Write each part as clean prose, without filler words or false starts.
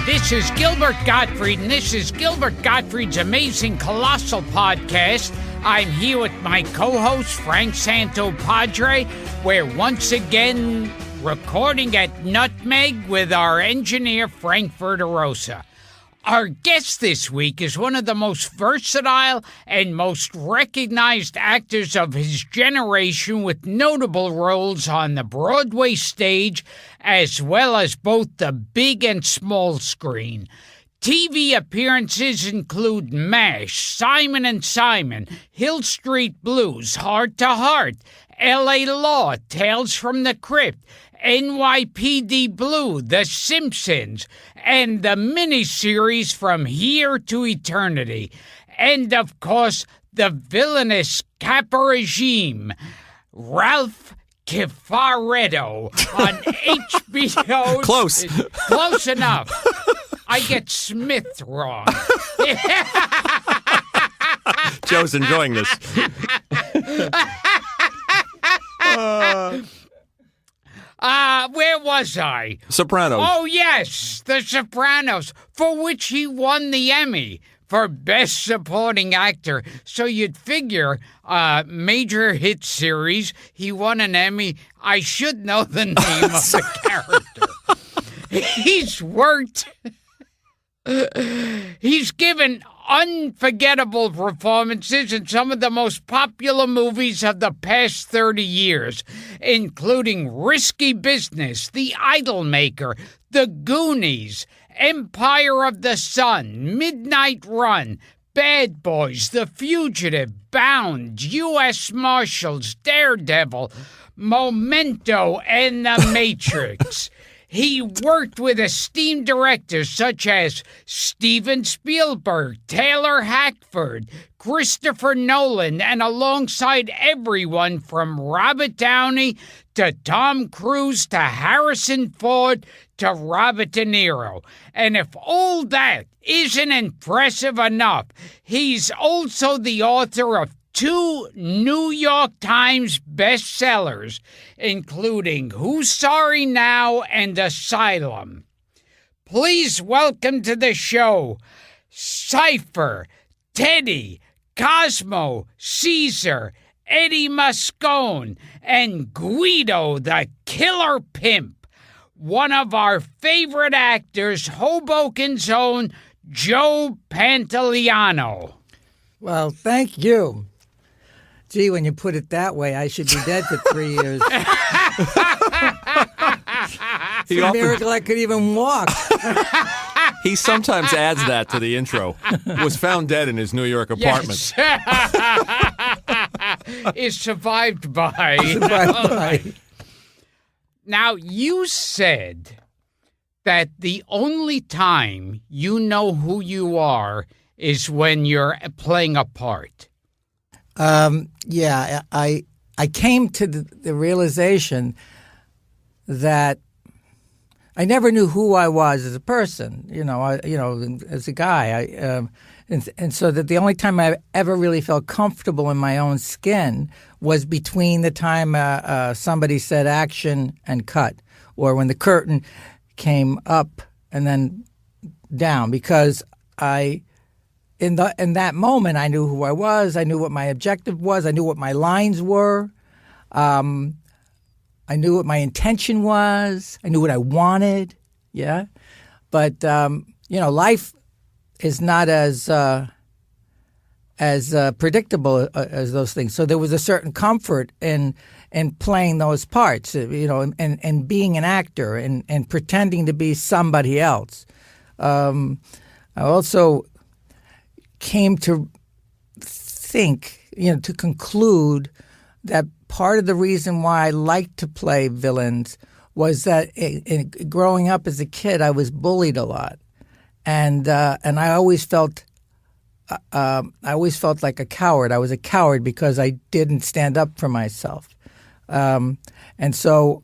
this is Gilbert Gottfried, and this is Gilbert Gottfried's amazing Colossal podcast. I'm here with my co-host, Frank Santopadre. We're once again recording at Nutmeg with our engineer, Frank Verderosa. Our guest this week is one of the most versatile and most recognized actors of his generation, with notable roles on the Broadway stage as well as both the big and small screen. TV appearances include MASH, Simon and Simon, Hill Street Blues, Heart to Heart, L.A. Law, Tales from the Crypt, NYPD Blue, The Simpsons, and the miniseries From Here to Eternity. And, of course, the villainous Kappa Regime, Ralph Cifaretto on HBO. Close. Close enough. I get Smith wrong. Joe's enjoying this. Where was I? Sopranos. Oh, yes, The Sopranos, for which he won the Emmy for Best Supporting Actor. So you'd figure, major hit series, he won an Emmy. I should know the name of the character. He's worked... He's given unforgettable performances in some of the most popular movies of the past 30 years, including Risky Business, The Idolmaker, The Goonies, Empire of the Sun, Midnight Run, Bad Boys, The Fugitive, Bound, U.S. Marshals, Daredevil, Memento, and The Matrix. He worked with esteemed directors such as Steven Spielberg, Taylor Hackford, Christopher Nolan, and alongside everyone from Robert Downey to Tom Cruise to Harrison Ford to Robert De Niro. And if all that isn't impressive enough, he's also the author of 2 New York Times bestsellers, including Who's Sorry Now and Asylum. Please welcome to the show, Cypher, Teddy, Cosmo, Caesar, Eddie Moscone, and Guido the Killer Pimp, one of our favorite actors, Hoboken's own Joe Pantoliano. Well, thank you. Gee, when you put it that way, I should be dead for 3 years. It's a miracle I could even walk. He sometimes adds that to the intro. Was found dead in his New York apartment. Yes. Is survived by. Now, you said that the only time you know who you are is when you're playing a part. Yeah, I came to the realization that I never knew who I was as a person, as a guy. And so that the only time I ever really felt comfortable in my own skin was between the time somebody said action and cut, or when the curtain came up and then down, because in that moment, I knew who I was. I knew what my objective was. I knew what my lines were. I knew what my intention was. I knew what I wanted. Yeah, but life is not as predictable as those things. So there was a certain comfort in playing those parts, and being an actor and pretending to be somebody else. I also came to think, to conclude that part of the reason why I liked to play villains was that growing up as a kid, I was bullied a lot, and I always felt like a coward. I was a coward because I didn't stand up for myself, and so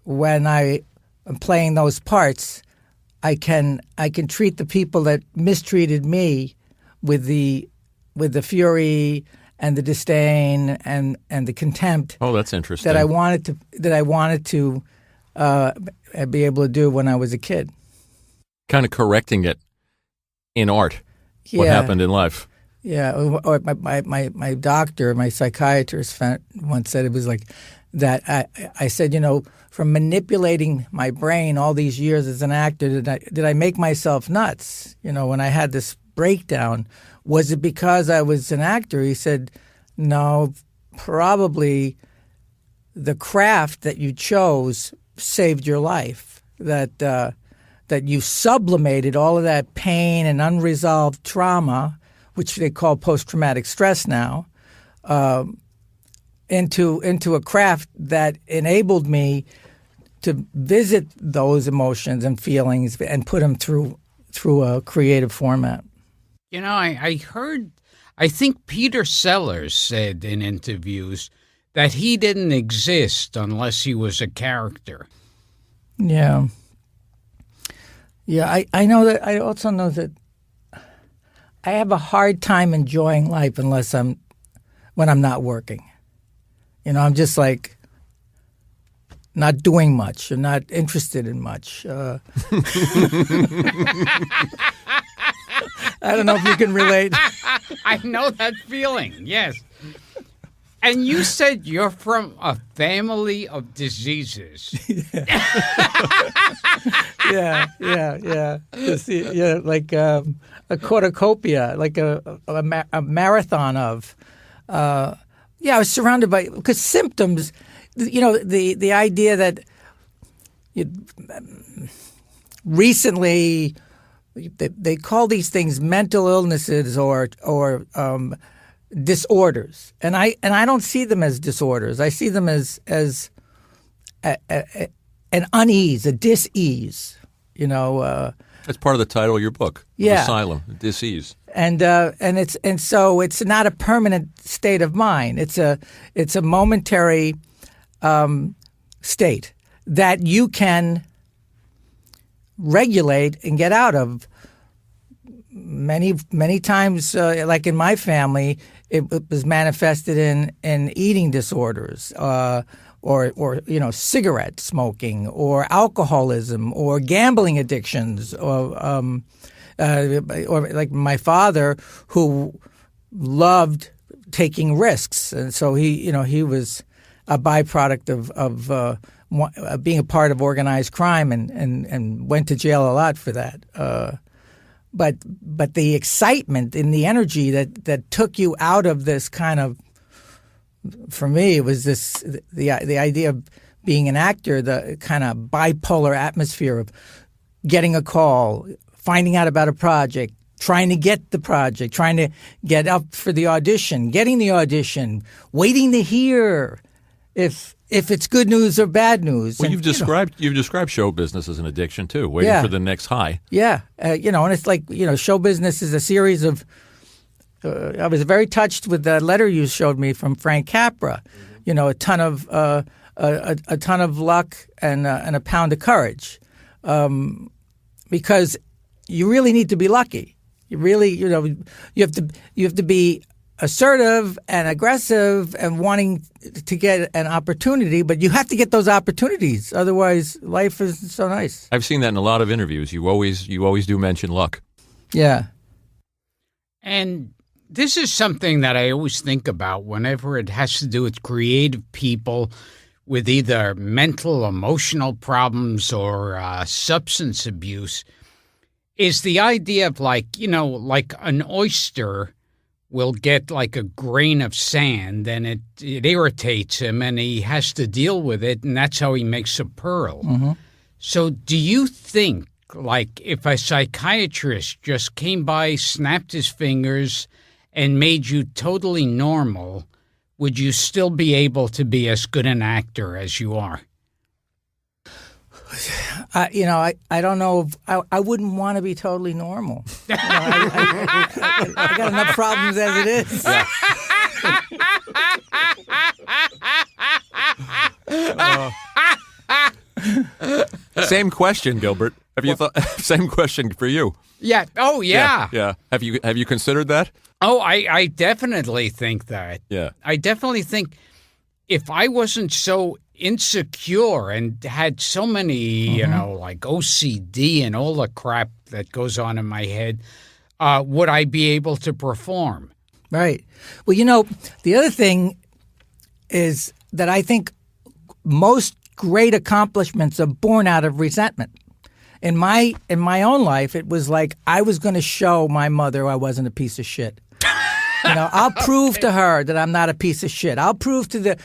when I am playing those parts, I can treat the people that mistreated me with the fury and the disdain and the contempt. Oh, that's interesting. That I wanted to be able to do when I was a kid. kind of correcting it in art. What happened in life? Yeah, or my doctor, my psychiatrist once said it was like that. I said, from manipulating my brain all these years as an actor, did I make myself nuts? When I had this breakdown, was it because I was an actor? He said, no, probably the craft that you chose saved your life. That you sublimated all of that pain and unresolved trauma, which they call post-traumatic stress now, into a craft that enabled me to visit those emotions and feelings and put them through a creative format. I think Peter Sellers said in interviews that he didn't exist unless he was a character. Yeah. Yeah, I know that. I also know that I have a hard time enjoying life when I'm not working. I'm just like not doing much or not interested in much. I don't know if you can relate. I know that feeling, yes. And you said you're from a family of diseases. Yeah. Like a cornucopia, like a marathon of. I was surrounded by, because symptoms, the idea that recently they call these things mental illnesses or disorders, and I don't see them as disorders. I see them as an unease, a dis-ease. That's part of the title of your book. Yeah. Asylum, dis-ease. And so it's not a permanent state of mind. It's a momentary state that you can regulate and get out of. Many times, like in my family, it was manifested in eating disorders, or cigarette smoking, or alcoholism, or gambling addictions, or like my father, who loved taking risks, and so he was a byproduct of being a part of organized crime and went to jail a lot for that. But the excitement and the energy that took you out of this kind of, for me, it was the idea of being an actor, the kind of bipolar atmosphere of getting a call, finding out about a project, trying to get the project, trying to get up for the audition, getting the audition, waiting to hear if it's good news or bad news. Well, and, you've described show business as an addiction too, waiting for the next high. Yeah, and it's like show business is a series of. I was very touched with the letter you showed me from Frank Capra. A ton of luck and a pound of courage, because you really need to be lucky. You really, you have to be assertive and aggressive and wanting to get an opportunity, but you have to get those opportunities. Otherwise, life isn't so nice. I've seen that in a lot of interviews. You always do mention luck. Yeah. And this is something that I always think about whenever it has to do with creative people with either mental, emotional problems or substance abuse, is the idea of like an oyster will get like a grain of sand and it irritates him and he has to deal with it, and that's how he makes a pearl. Mm-hmm. So do you think, like, if a psychiatrist just came by, snapped his fingers, and made you totally normal, would you still be able to be as good an actor as you are? I don't know. I wouldn't want to be totally normal. I got enough problems as it is. Yeah. Same question, Gilbert. Have you thought? Same question for you. Yeah. Oh, yeah. Yeah. Have you considered that? Oh, I definitely think that. Yeah. I definitely think if I wasn't so insecure and had so many, like OCD and all the crap that goes on in my head, would I be able to perform? Right. Well, the other thing is that I think most great accomplishments are born out of resentment. In my own life, it was like I was going to show my mother I wasn't a piece of shit. I'll prove to her that I'm not a piece of shit. I'll prove to the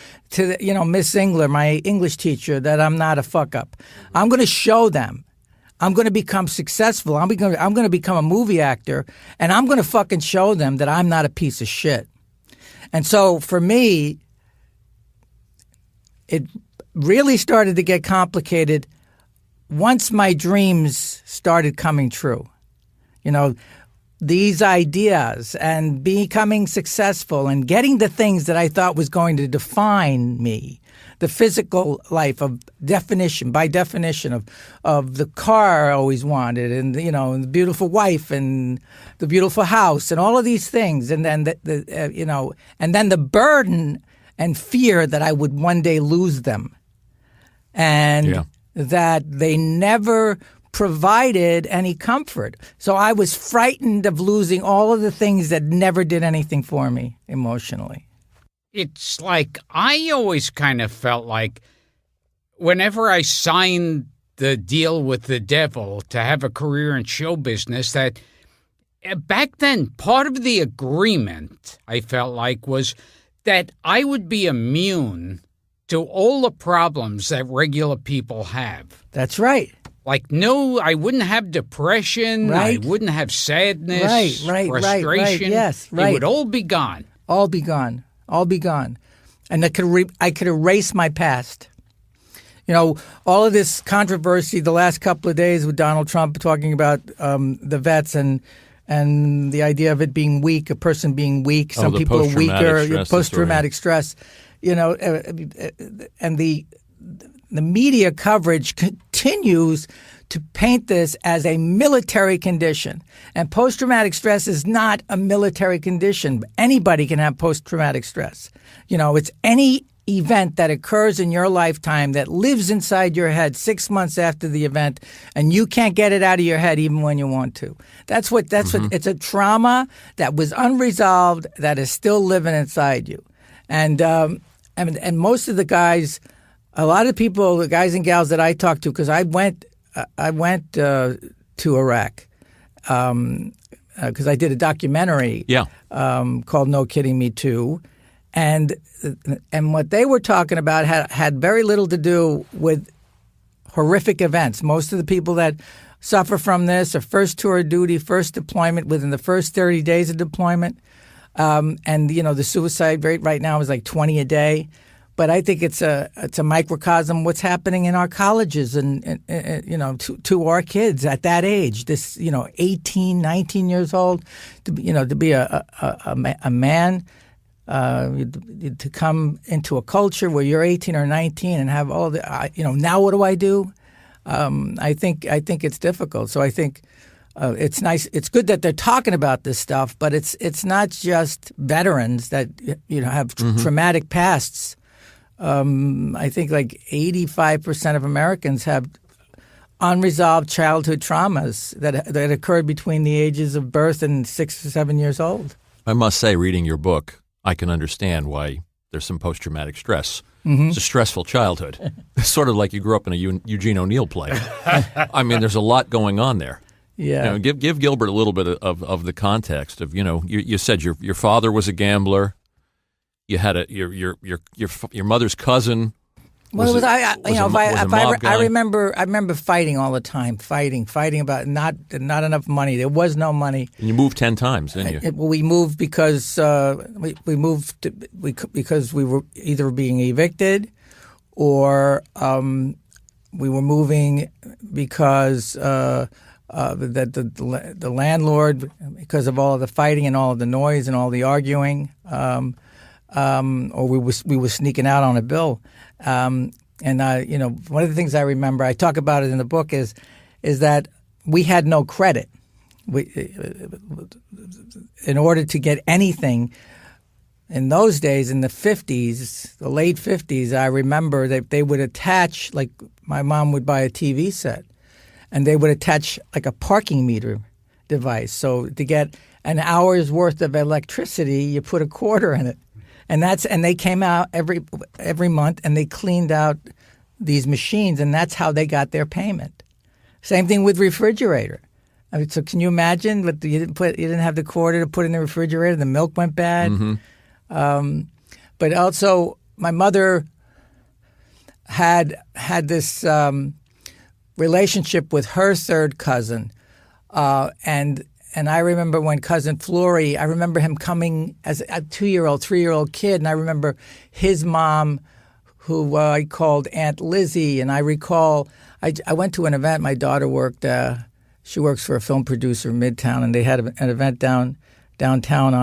Miss Engler, my English teacher, that I'm not a fuck up. I'm going to show them. I'm going to become successful. I'm going to become a movie actor, and I'm going to fucking show them that I'm not a piece of shit. And so for me, it really started to get complicated once my dreams started coming true. These ideas and becoming successful and getting the things that I thought was going to define me, the physical life by definition of the car I always wanted, and the beautiful wife and the beautiful house and all of these things, and then and then the burden and fear that I would one day lose them, and that they never provided any comfort. So I was frightened of losing all of the things that never did anything for me emotionally. It's like I always kind of felt like whenever I signed the deal with the devil to have a career in show business, that back then part of the agreement I felt like was that I would be immune to all the problems that regular people have. That's right. Like, no, I wouldn't have depression. Right. I wouldn't have sadness, right, frustration. right. Yes, right. It would all be gone. All be gone. All be gone. And I could erase my past. All of this controversy the last couple of days with Donald Trump talking about the vets and the idea of it being weak, a person being weak. Some people are weaker, post-traumatic stress. And the media coverage continues to paint this as a military condition. And post-traumatic stress is not a military condition. Anybody can have post-traumatic stress. It's any event that occurs in your lifetime that lives inside your head 6 months after the event, and you can't get it out of your head even when you want to. That's what it's a trauma that was unresolved that is still living inside you. And most of the guys, a lot of people, the guys and gals that I talked to, because I went to Iraq because I did a documentary called No Kidding Me Too, and what they were talking about had very little to do with horrific events. Most of the people that suffer from this are first tour of duty, first deployment within the first 30 days of deployment, and the suicide rate right now is like 20 a day. But I think it's a microcosm of what's happening in our colleges and to our kids at that age. This 18, 19 years old to be a man, to come into a culture where you're 18 or 19 and have all the now what do I do? I think it's difficult. So I think it's nice. It's good that they're talking about this stuff, but it's not just veterans that have traumatic pasts. I think like 85% of Americans have unresolved childhood traumas that occurred between the ages of birth and 6 or 7 years old. I must say, reading your book, I can understand why there's some post-traumatic stress. Mm-hmm. It's a stressful childhood. It's sort of like you grew up in a Eugene O'Neill play. I mean, there's a lot going on there. Yeah. Give Gilbert a little bit of the context of you said your father was a gambler. You had your mother's cousin. Well, I remember fighting all the time, fighting about not enough money. There was no money. And you moved 10 times, didn't you? We moved because because we were either being evicted, or we were moving because the landlord, because of all of the fighting and all of the noise and all the arguing. Or we were sneaking out on a bill, and one of the things I remember, I talk about it in the book, is that we had no credit. In order to get anything, in those days, in the 50s, the late 50s, I remember that they would attach, like my mom would buy a TV set, and they would attach like a parking meter device. So to get an hour's worth of electricity, you put a quarter in it. And they came out every month and they cleaned out these machines, and that's how they got their payment. Same thing with refrigerator. I mean, so can you imagine? But you didn't have the quarter to put in the refrigerator. The milk went bad. But also, my mother had this relationship with her third cousin, and I remember when cousin Flory, I remember him coming as a 2-year-old, 3-year-old kid, and I remember his mom, who I called Aunt Lizzie, and I recall I went to an event. My daughter worked. She works for a film producer in Midtown, and they had an event downtown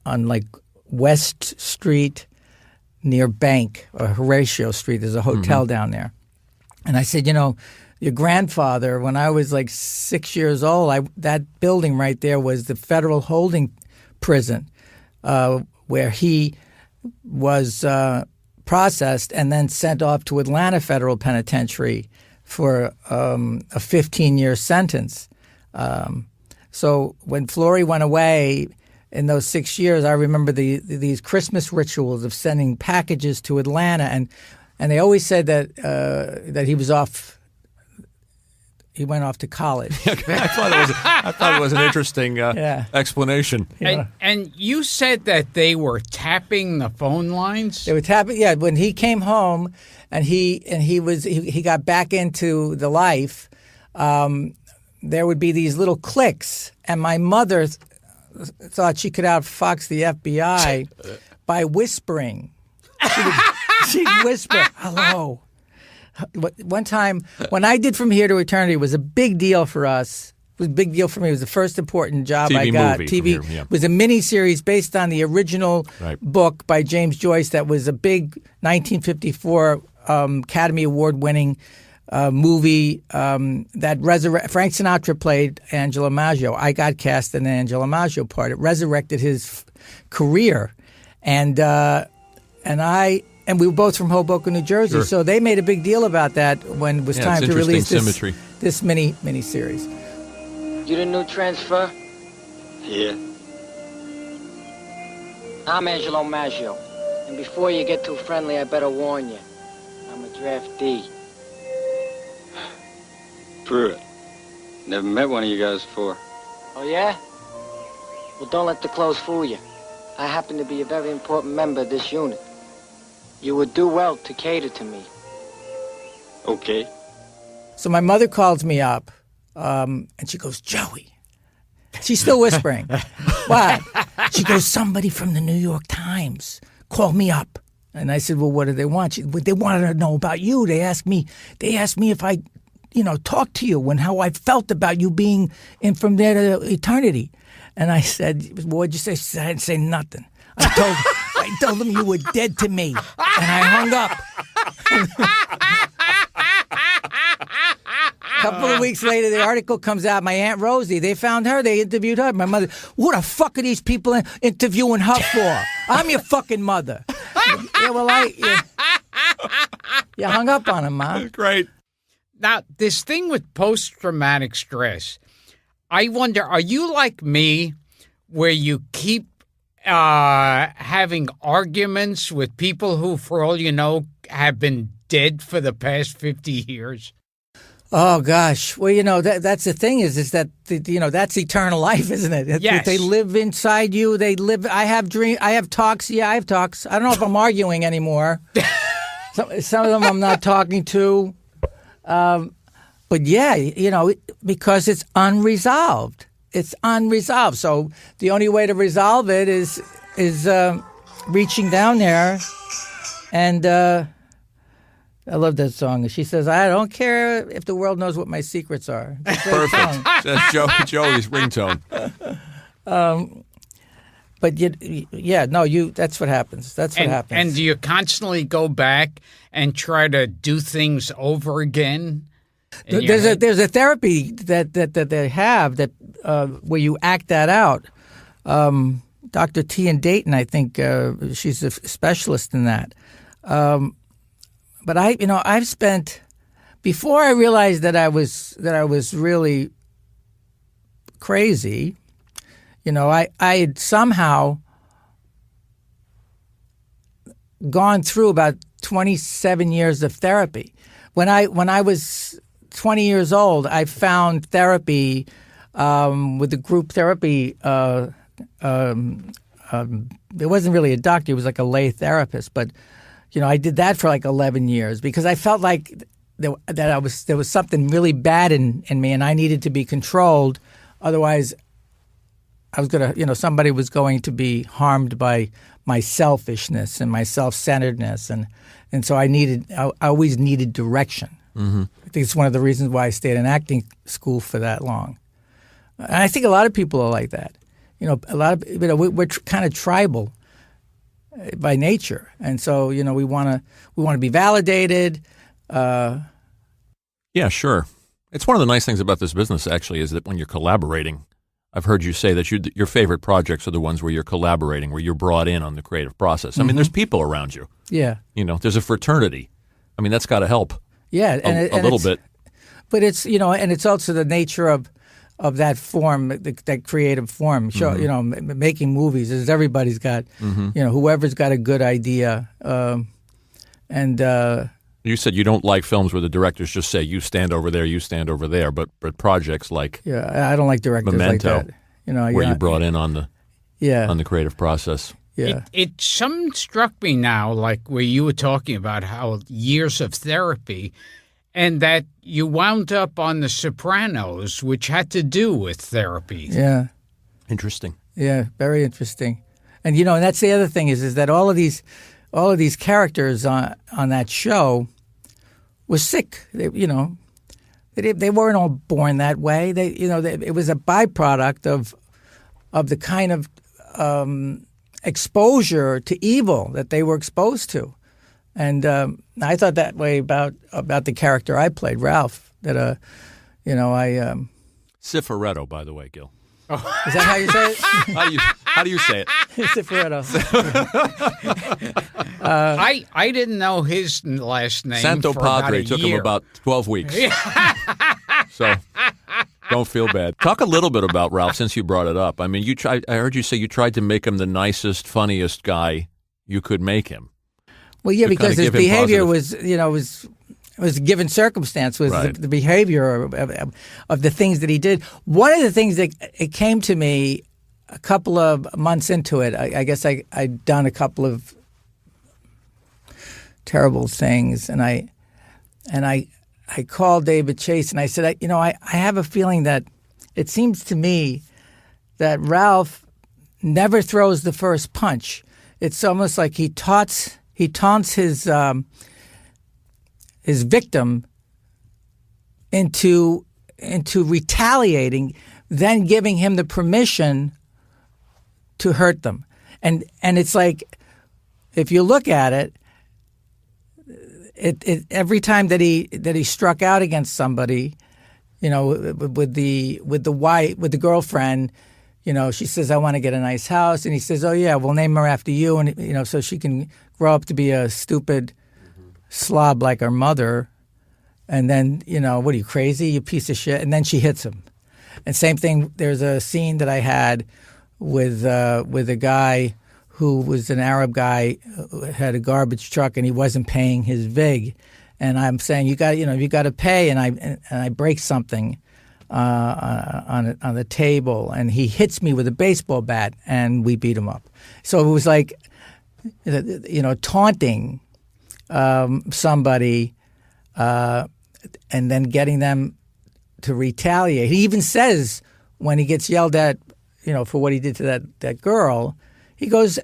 on like West Street near Bank or Horatio Street. There's a hotel down there, and I said, your grandfather, when I was like 6 years old, that building right there was the federal holding prison where he was processed and then sent off to Atlanta Federal Penitentiary for a 15-year sentence. So when Flory went away in those 6 years, I remember these Christmas rituals of sending packages to Atlanta, and they always said that he was off. He went off to college. I thought it was an interesting explanation. And you said that they were tapping the phone lines? They were tapping. Yeah, when he came home and he got back into the life, there would be these little clicks, and my mother thought she could outfox the FBI by whispering. She'd whisper, "Hello." One time, when I did From Here to Eternity, it was a big deal for us. It was a big deal for me. It was the first important job I got. TV movie. It was a miniseries based on the original book by James Joyce that was a big 1954 Academy Award-winning movie that Frank Sinatra played Angelo Maggio. I got cast in the Angelo Maggio part. It resurrected his career, and we were both from Hoboken, New Jersey, Sure. So they made a big deal about that when it was time to release this mini series. You the new transfer? Yeah. I'm Angelo Maggio. And before you get too friendly, I better warn you. I'm a draftee. Pruitt. Never met one of you guys before. Oh, yeah? Well, don't let the clothes fool you. I happen to be a very important member of this unit. You would do well to cater to me. Okay. So my mother calls me up, and she goes, "Joey." She's still whispering. What? She goes, "Somebody from the New York Times called me up." And I said, "Well, what do they want?" They wanted to know about you. They asked me if I, talked to you and how I felt about you being in From There to Eternity. And I said, "Well, what'd you say?" She said, "I didn't say nothing. I told them you were dead to me." And I hung up. A couple of weeks later, the article comes out. My Aunt Rosie, they found her. They interviewed her. My mother, "What the fuck are these people interviewing her for? I'm your fucking mother." Yeah, well, you hung up on him, Ma. Great. Now, this thing with post-traumatic stress, I wonder, are you like me where you keep having arguments with people who, for all you know, have been dead for the past 50 years? Oh gosh, well, that's the thing is that that's eternal life, isn't it? Yes. They live inside you. They live. I have dreams. I have talks. Yeah, I have talks. I don't know if I'm arguing anymore. Some of them I'm not talking to, but yeah, because it's unresolved. It's unresolved. So the only way to resolve it is reaching down there and. I love that song. She says, "I don't care if the world knows what my secrets are." Perfect. That's Joey's ringtone. But that's what happens. That's what happens. And do you constantly go back and try to do things over again? There's a therapy that they have that where you act that out. Dr. T in Dayton, I think she's a specialist in that. But I've spent, before I realized that I was really crazy, I had somehow gone through about 27 years of therapy. When I was 20 years old, I found therapy with the group therapy. It wasn't really a doctor; it was like a lay therapist. But I did that for like 11 years because I felt like there was something really bad in me, and I needed to be controlled. Otherwise, I was gonna, somebody was going to be harmed by my selfishness and my self-centeredness, and so I always needed direction. Mm-hmm. I think it's one of the reasons why I stayed in acting school for that long. And I think a lot of people are like that. A lot of we're kind of tribal by nature, and so we want to be validated. Yeah, sure. It's one of the nice things about this business, actually, is that when you're collaborating, I've heard you say that your favorite projects are the ones where you're collaborating, where you're brought in on the creative process. I mean, there's people around you. Yeah. There's a fraternity. I mean, that's got to help. Yeah, a little bit. But it's and it's also the nature of that form, that creative form. Making movies is everybody's got, whoever's got a good idea, and. You said you don't like films where the directors just say, you stand over there, but projects like I don't like directors Memento, like that. Where you brought in on the creative process. Yeah. It some struck me now, like where you were talking about how years of therapy, and that you wound up on The Sopranos, which had to do with therapy. Yeah. Interesting. Yeah, very interesting. And and that's the other thing is that all of these characters on that show were sick. They weren't all born that way. It was a byproduct of the kind of exposure to evil that they were exposed to. And I thought that way about the character I played, Ralph. That Cifaretto, by the way, Gil. Oh. Is that how you say it? How do you say it? Cifaretto. I didn't know his last name. Santo for Padre about a took year. him about 12 weeks. So don't feel bad. Talk a little bit about Ralph since you brought it up. I mean, I heard you say you tried to make him the nicest, funniest guy you could make him. Well, yeah, because his behavior positive. was a given circumstance, was Right. the behavior of the things that he did. One of the things that it came to me a couple of months into it, I guess I'd done a couple of terrible things, and I called David Chase and I said, I have a feeling that it seems to me that Ralph never throws the first punch. It's almost like he taunts his victim into retaliating, then giving him the permission to hurt them. And it's like, if you look at it, every time that he struck out against somebody, with the girlfriend, she says, I want to get a nice house, and he says, oh yeah, we'll name her after you, and so she can grow up to be a stupid slob like her mother. And then, what are you, crazy, you piece of shit? And then she hits him. And same thing, there's a scene that I had with a guy who was an Arab guy who had a garbage truck and he wasn't paying his vig. And I'm saying, you got to pay, and I break something on the table, and he hits me with a baseball bat, and we beat him up. So it was like, taunting somebody and then getting them to retaliate. He even says, when he gets yelled at, for what he did to that girl, he goes,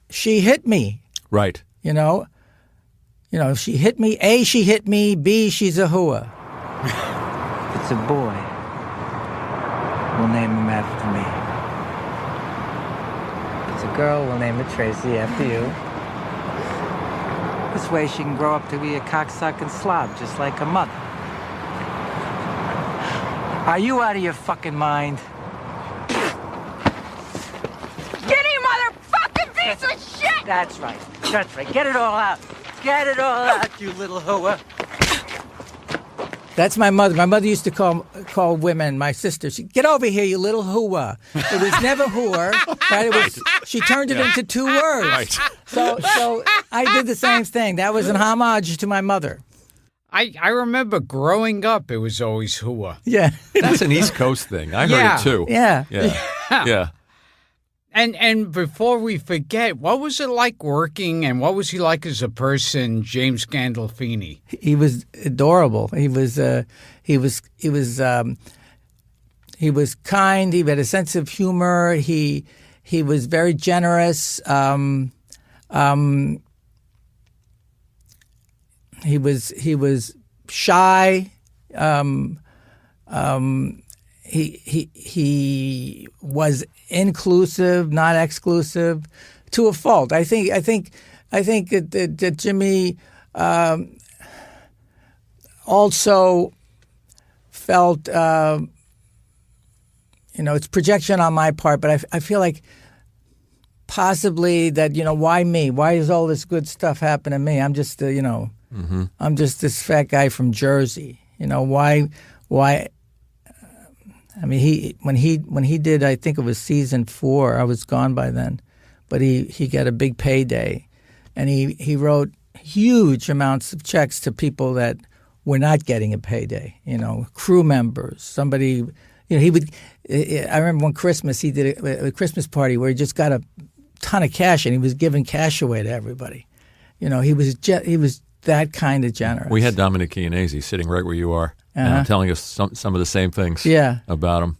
she hit me. Right. She hit me. A, she hit me. B, she's a hooah. It's a boy. We'll name him after me. It's a girl. We'll name her Tracy after you. This way she can grow up to be a cocksucking slob, just like her mother. Are you out of your fucking mind? Get him, That's right. That's right. Get it all out. Get it all out, you little hooah. That's my mother. My mother used to call women, my sister, get over here, you little hooah. It was never whore, right? It was, she turned it into 2 words. Right. So I did the same thing. That was an homage to my mother. I remember growing up, it was always hooah. Yeah. That's an East Coast thing. I heard Yeah. it too. Yeah. Yeah. And before we forget, what was it like working, and what was he like as a person, James Gandolfini? He was adorable. He was kind. He had a sense of humor. He was very generous. He was shy. He was inclusive, not exclusive, to a fault. I think that Jimmy also felt, it's projection on my part, but I feel like possibly that, why me? Why does all this good stuff happen to me? I'm just, I'm just this fat guy from Jersey. Why? I mean, when he did, I think it was season 4. I was gone by then, but he got a big payday, and he wrote huge amounts of checks to people that were not getting a payday. Crew members, somebody. He would. I remember one Christmas he did a Christmas party where he just got a ton of cash, and he was giving cash away to everybody. He was that kind of generous. We had Dominic Chianese sitting right where you are, telling us some of the same things about him.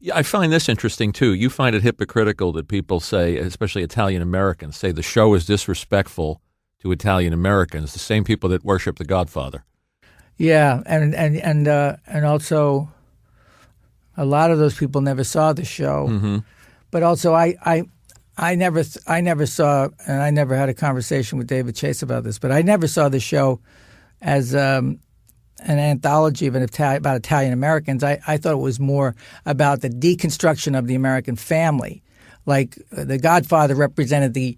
Yeah, I find this interesting, too. You find it hypocritical that people say, especially Italian Americans, say the show is disrespectful to Italian Americans, the same people that worship The Godfather. Yeah, and also a lot of those people never saw the show. Mm-hmm. But also I never saw, and I never had a conversation with David Chase about this, but I never saw the show as an anthology of about Italian Americans. I thought it was more about the deconstruction of the American family. Like The Godfather represented the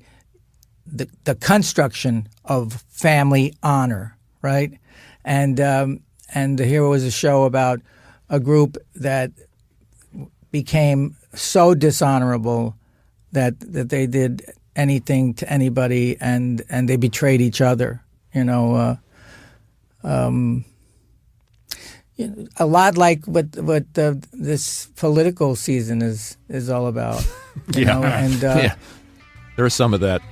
construction of family honor, right? And here was a show about a group that became so dishonorable that they did anything to anybody, and they betrayed each other. A lot like what this political season is all about. Yeah, there is some of that.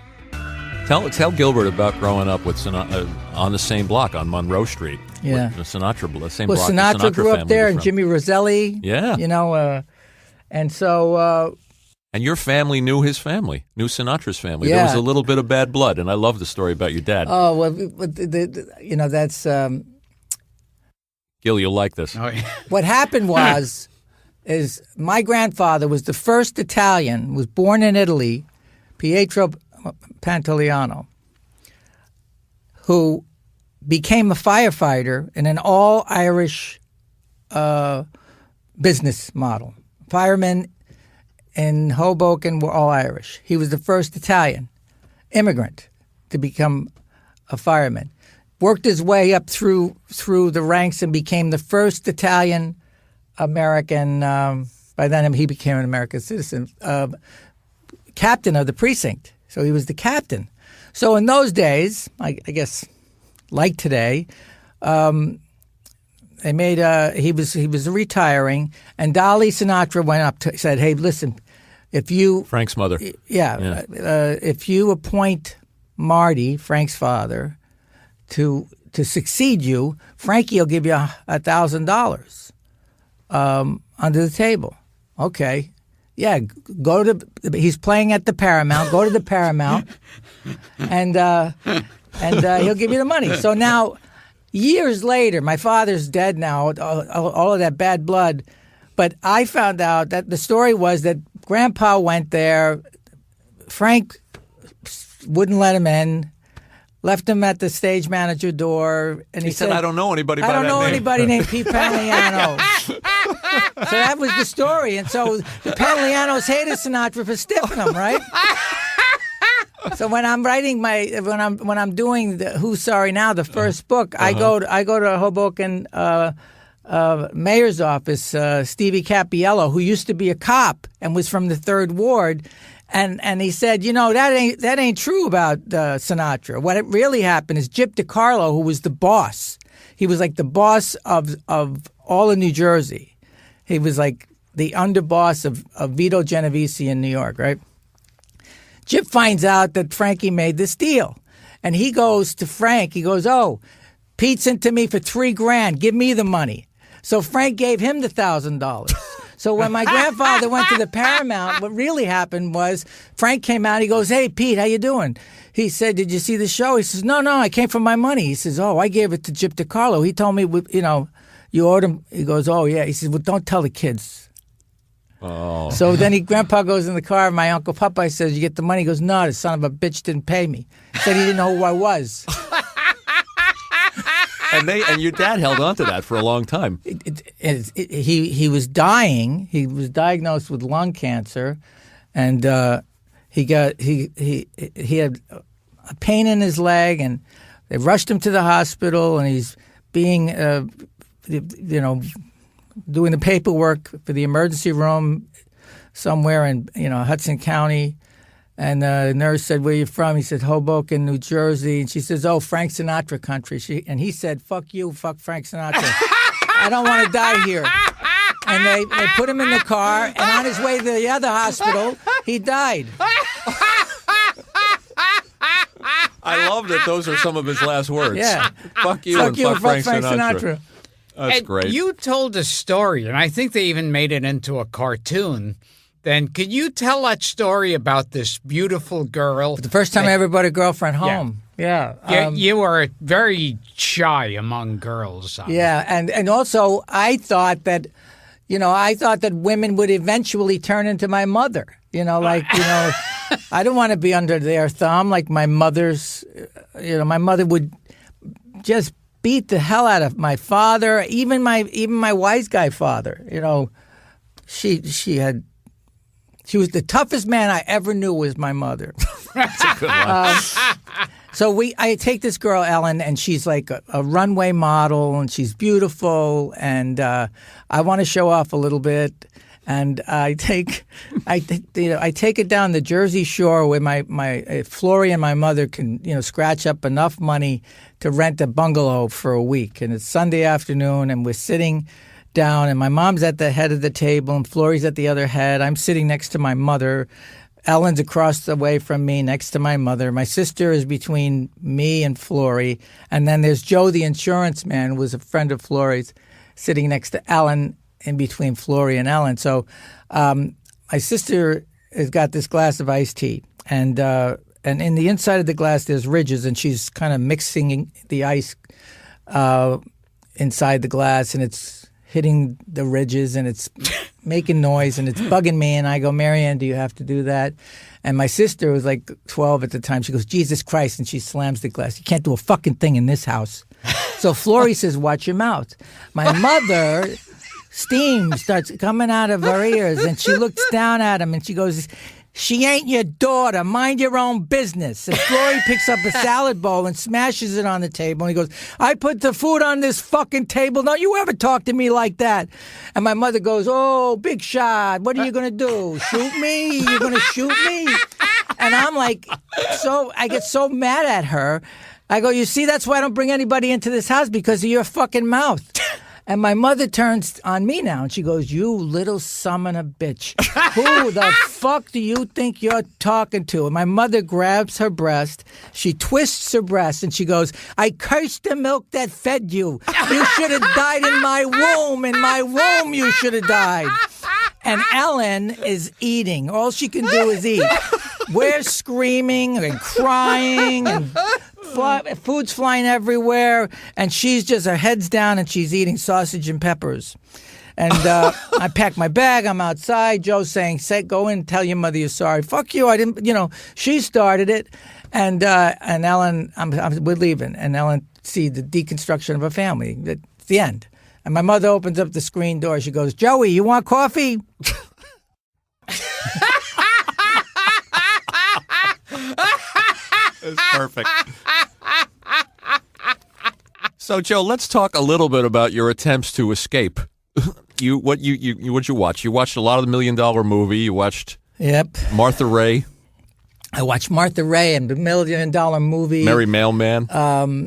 Tell Gilbert about growing up with on the same block on Monroe Street. Yeah, the Sinatra, the same block. Well, Sinatra grew up there, and Jimmy Roselli. Yeah, and so. And your family knew his family, knew Sinatra's family. Yeah. There was a little bit of bad blood, and I love the story about your dad. Oh, well, that's... Gil, you'll like this. Oh, yeah. What happened is my grandfather was the first Italian, was born in Italy, Pietro Pantoliano, who became a firefighter in an all-Irish business model. Firemen in Hoboken were all Irish. He was the first Italian immigrant to become a fireman. Worked his way up through the ranks and became the first Italian American. By then, he became an American citizen. Captain of the precinct. So he was the captain. So in those days, I guess, like today, they made he was retiring, and Dolly Sinatra went up to said, "Hey, listen, if you Frank's mother, if you appoint Marty, Frank's father, to succeed you, Frankie will give you $1,000 under the table." Okay, yeah, go to. He's playing at the Paramount. Go to the Paramount, and he'll give you the money. So now. Years later, my father's dead now, all of that bad blood, but I found out that the story was that Grandpa went there, Frank wouldn't let him in, left him at the stage manager door, and he said, I don't know anybody by that name. I don't know anybody named Pete Pantoliano. So that was the story, and so the Pantolianos hated Sinatra for stiffing him, right? So when I'm writing when I'm doing the Who's Sorry Now, the first book, I go to Hoboken mayor's office, Stevie Cappiello, who used to be a cop and was from the Third Ward. And he said, that ain't true about Sinatra. What it really happened is Gyp DeCarlo, who was the boss. He was like the boss of all of New Jersey. He was like the underboss of Vito Genovese in New York, right? Gyp finds out that Frankie made this deal. And he goes to Frank. He goes, oh, Pete's into me for $3,000. Give me the money. So Frank gave him the $1,000. So when my grandfather went to the Paramount, what really happened was Frank came out. He goes, hey, Pete, how you doing? He said, did you see the show? He says, no, I came for my money. He says, oh, I gave it to Gyp DeCarlo. He told me, you owed him. He goes, oh, yeah. He says, well, don't tell the kids. Oh. So then Grandpa goes in the car, and my Uncle Popeye says, you get the money? He goes, no, the son of a bitch didn't pay me. He said he didn't know who I was. And your dad held on to that for a long time. He was dying. He was diagnosed with lung cancer, and he had a pain in his leg, and they rushed him to the hospital, and he's being, doing the paperwork for the emergency room somewhere in Hudson County. And the nurse said, where are you from? He said, Hoboken, New Jersey. And she says, oh, Frank Sinatra country. And he said, fuck you, fuck Frank Sinatra. I don't want to die here. And they put him in the car, and on his way to the other hospital, he died. I love that those are some of his last words. Yeah. Fuck you and fuck Frank Sinatra. That's and great. You told a story, and I think they even made it into a cartoon. Then could you tell that story about this beautiful girl? The first time I ever brought a girlfriend home. Yeah. You were very shy among girls. Yeah, and also I thought that women would eventually turn into my mother. I don't want to be under their thumb like my mother's. My mother would just beat the hell out of my father, even my wise guy father. She was the toughest man I ever knew was my mother. That's a good one. So I take this girl, Ellen, and she's like a runway model, and she's beautiful, and I want to show off a little bit. And I take it down the Jersey Shore where my Flory and my mother can scratch up enough money to rent a bungalow for a week. And it's Sunday afternoon, and we're sitting down, and my mom's at the head of the table, and Flory's at the other head. I'm sitting next to my mother. Ellen's across the way from me, next to my mother. My sister is between me and Flory, and then there's Joe, the insurance man, who was a friend of Flory's, sitting next to Ellen, in between Flory and Ellen. So my sister has got this glass of iced tea, and in the inside of the glass there's ridges, and she's kind of mixing the ice inside the glass, and it's hitting the ridges, and it's making noise, and it's bugging me. And I go, Marianne, do you have to do that? And my sister was like 12 at the time. She goes, Jesus Christ, and she slams the glass. You can't do a fucking thing in this house. So Flory says, watch your mouth. My mother, steam starts coming out of her ears, and she looks down at him, and she goes, she ain't your daughter. Mind your own business. And Flory picks up a salad bowl and smashes it on the table. And he goes, I put the food on this fucking table. Don't you ever talk to me like that. And my mother goes, oh, big shot. What are you going to do? Shoot me? You're going to shoot me? And I'm like, I get so mad at her. I go, you see, that's why I don't bring anybody into this house, because of your fucking mouth. And my mother turns on me now, and she goes, you little son of a bitch. Who the fuck do you think you're talking to? And my mother grabs her breast. She twists her breast, and she goes, I cursed the milk that fed you. You should have died in my womb. In my womb, you should have died. And Ellen is eating. All she can do is eat. We're screaming and crying, and food's flying everywhere, and she's just, her head's down, and she's eating sausage and peppers. And I pack my bag. I'm outside. Joe's saying, go in and tell your mother you're sorry. Fuck you. I didn't, she started it. And Ellen, we're leaving. And Ellen see the deconstruction of her family. It's the end. And my mother opens up the screen door. She goes, Joey, you want coffee? Perfect. So, Joe, let's talk a little bit about your attempts to escape. What'd you watch? You watched a lot of the $1 Million movie. You watched Martha Raye. I watched Martha Raye and the $1 Million Movie. Merry Mailman. The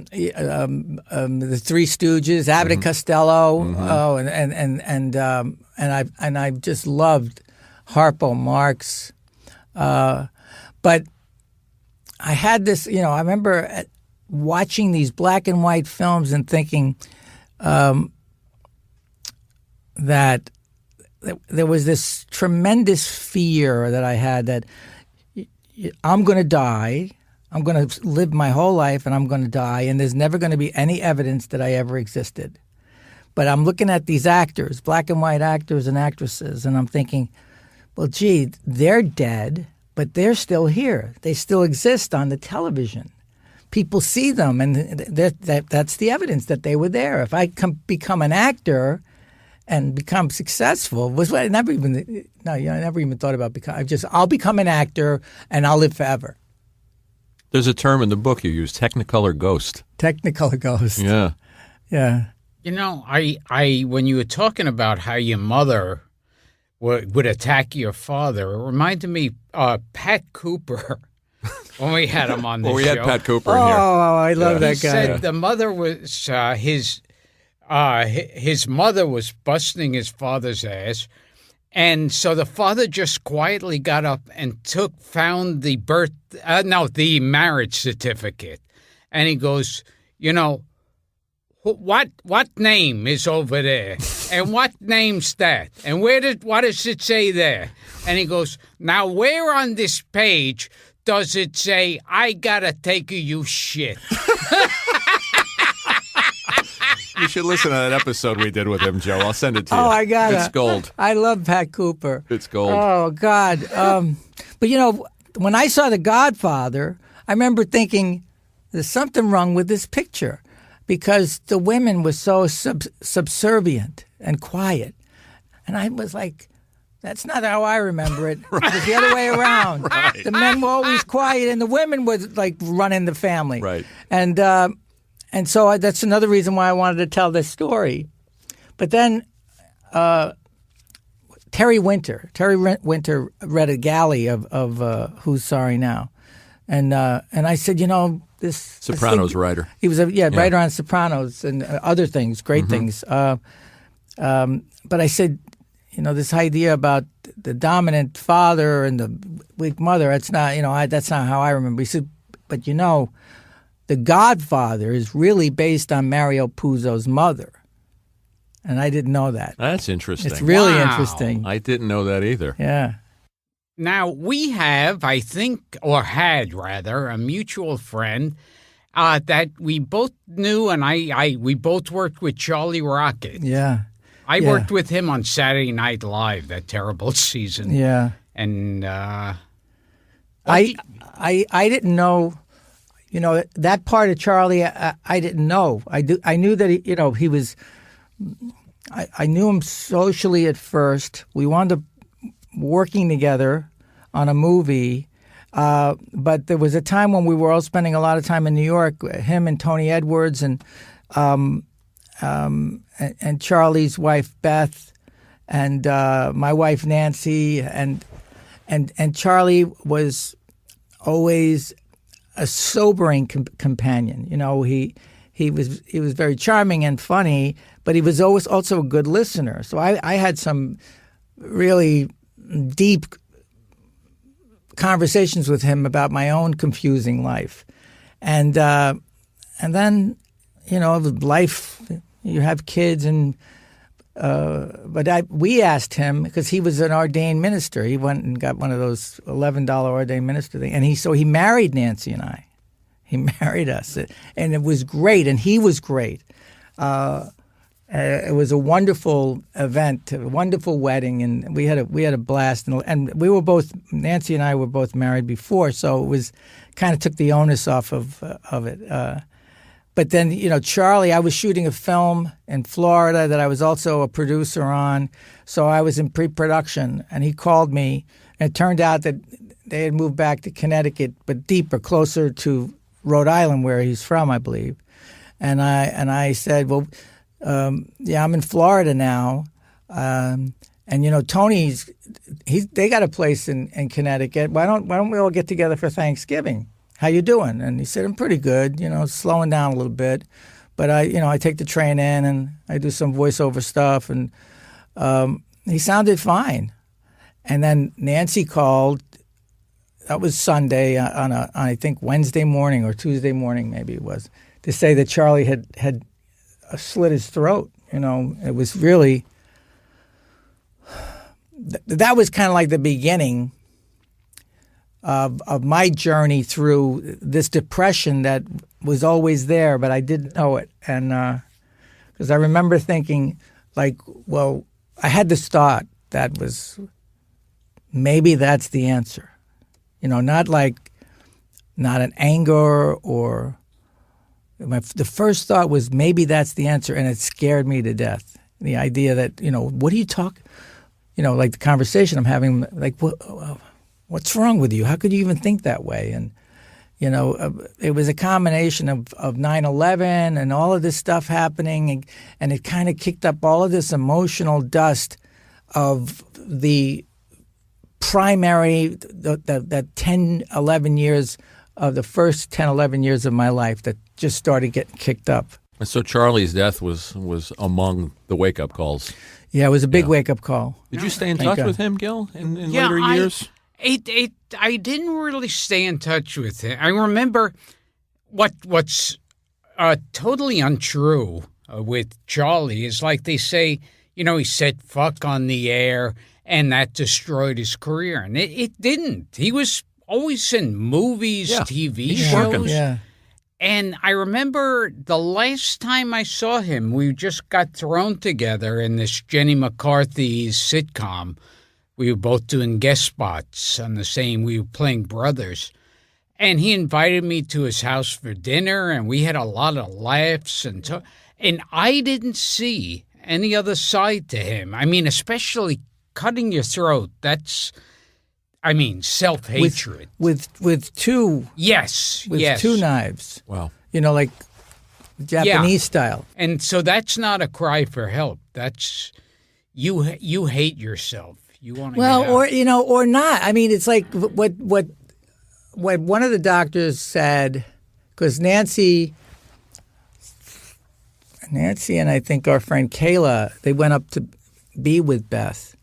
Three Stooges, Abbott and Costello. Oh, and I just loved Harpo Marx. But I had this, I remember watching these black and white films and thinking that there was this tremendous fear that I had that I'm going to die, I'm going to live my whole life and I'm going to die, and there's never going to be any evidence that I ever existed. But I'm looking at these actors, black and white actors and actresses, and I'm thinking, well, gee, they're dead, but they're still here. They still exist on the television. People see them, and that's the evidence that they were there. If I become an actor and become successful, I never even thought about becoming. I'll become an actor and I'll live forever. There's a term in the book you use, Technicolor ghost. Technicolor ghost. Yeah. Yeah. I when you were talking about how your mother would attack your father, it reminded me Pat Cooper when we had him on the show. We had Pat Cooper in here. Oh, I love that He guy. said the mother was his mother was busting his father's ass, and so the father just quietly got up and found the the marriage certificate, and he goes, what name is over there, and what name's that, and what does it say there? And he goes, now where on this page does it say I gotta take you shit? You should listen to that episode we did with him, Joe. I'll send it to you. Oh, I got it. It's gold. I love Pat Cooper. It's gold. Oh, God. But, when I saw The Godfather, I remember thinking there's something wrong with this picture because the women were so subservient and quiet. And I was like, that's not how I remember it. Right. It was the other way around. Right. The men were always quiet and the women were like running the family. Right. And so that's another reason why I wanted to tell this story. But then Terry Winter read a galley of Who's Sorry Now. And I said, this Sopranos writer. He was a writer on Sopranos and other things, great things. But I said, this idea about the dominant father and the weak mother, that's not how I remember. He said, but The Godfather is really based on Mario Puzo's mother. And I didn't know that. That's interesting. It's really interesting. I didn't know that either. Yeah. Now, we have, I think, or had rather, a mutual friend that we both knew, and we both worked with Charlie Rocket. Yeah. I worked with him on Saturday Night Live, that terrible season. Yeah. And I didn't know, that part of Charlie. I didn't know. I knew that he was. I knew him socially at first. We wound up working together on a movie, but there was a time when we were all spending a lot of time in New York. Him and Tony Edwards and Charlie's wife Beth, and my wife Nancy, and Charlie was always a sobering companion. He was very charming and funny, but he was always also a good listener. So I had some really deep conversations with him about my own confusing life, and then life. You have kids, but we asked him because he was an ordained minister. He went and got one of those $11 ordained minister things, and he married Nancy and I. He married us, and it was great, and he was great. It was a wonderful event, a wonderful wedding, and we had a blast. And we were both, Nancy and I were both married before, so it was kind of took the onus off of it. But then, Charlie, I was shooting a film in Florida that I was also a producer on, so I was in pre-production, and he called me, and it turned out that they had moved back to Connecticut, but deeper, closer to Rhode Island, where he's from, I believe. And I said, well, yeah, I'm in Florida now. And Tony's they got a place in Connecticut. Why don't we all get together for Thanksgiving? How you doing? And he said, I'm pretty good. Slowing down a little bit, but I take the train in and I do some voiceover stuff, and he sounded fine. And then Nancy called. That was Sunday on I think Wednesday morning or Tuesday morning, maybe it was, to say that Charlie had slit his throat. It was really. That was kind of like the beginning of my journey through this depression that was always there, but I didn't know it. And because I remember thinking, well, I had this thought that was, maybe that's the answer. Not an anger or the first thought was, maybe that's the answer, and it scared me to death. The idea that, what do you talk? Like the conversation I'm having, what's wrong with you? How could you even think that way? And, it was a combination of 9/11 and all of this stuff happening, and it kind of kicked up all of this emotional dust of the primary, the 10, 11 years of the first 10, 11 years of my life that just started getting kicked up. And so Charlie's death was among the wake-up calls. Yeah, it was a big wake-up call. Did you stay in touch with him, Gil, in later years? I didn't really stay in touch with him. I remember what's totally untrue with Charlie is, like they say, he said fuck on the air and that destroyed his career. And it didn't. He was always in movies, TV shows. Yeah. And I remember the last time I saw him, we just got thrown together in this Jenny McCarthy's sitcom. We were both doing guest spots on we were playing brothers. And he invited me to his house for dinner, and we had a lot of laughs. And I didn't see any other side to him. I mean, especially cutting your throat. That's, self-hatred. With two. Yes. With two knives. Wow. Like Japanese style. And so that's not a cry for help. That's, you hate yourself. You want to or not. It's like what one of the doctors said, because Nancy and I think our friend Kayla, they went up to be with Beth.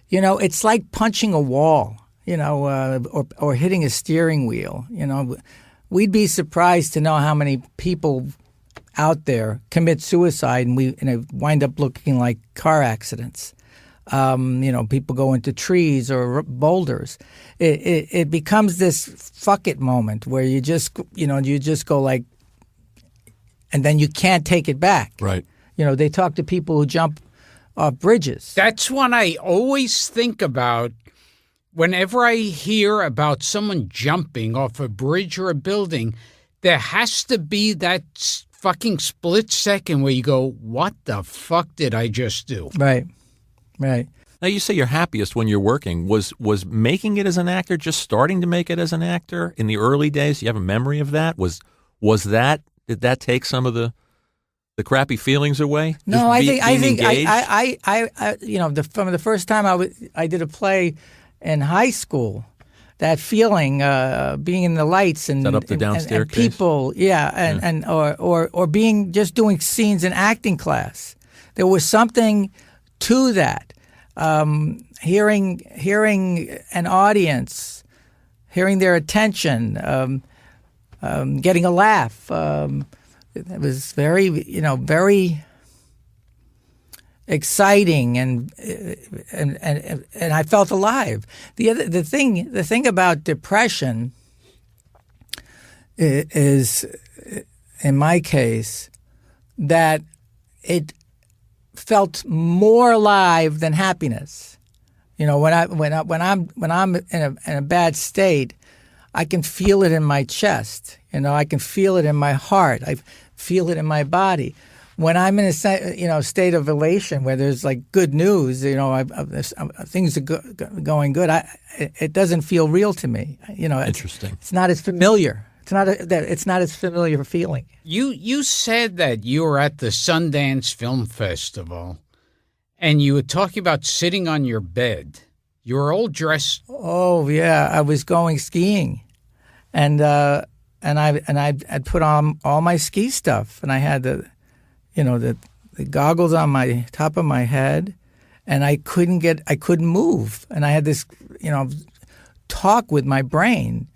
It's like punching a wall, or hitting a steering wheel. We'd be surprised to know how many people out there commit suicide and wind up looking like car accidents. People go into trees or boulders. It becomes this fuck it moment where you just go like, and then you can't take it back. Right. They talk to people who jump off bridges. That's what I always think about whenever I hear about someone jumping off a bridge or a building. There has to be that fucking split second where you go, what the fuck did I just do? Right. Right. Now, you say you're happiest when you're working. Was making it as an actor, just starting to make it as an actor in the early days? You have a memory of that? Did that take some of the crappy feelings away? No, I think from the first time I did a play in high school, that feeling, being in the lights and set up the downstairs and people, or being just doing scenes in acting class. There was something to that. Hearing an audience, hearing their attention, getting a laugh. It was very exciting, and I felt alive. The thing about depression is, in my case, that it felt more alive than happiness. When I'm in a bad state, I can feel it in my chest. I can feel it in my heart. I feel it in my body. When I'm in a state of elation where there's like good news, things are going good. It doesn't feel real to me. Interesting. It's not as familiar It's not as familiar a feeling. You said that you were at the Sundance Film Festival, and you were talking about sitting on your bed. You were all dressed. Oh yeah, I was going skiing, and I'd put on all my ski stuff, and I had the goggles on my top of my head, and I couldn't move, and I had this talk with my brain,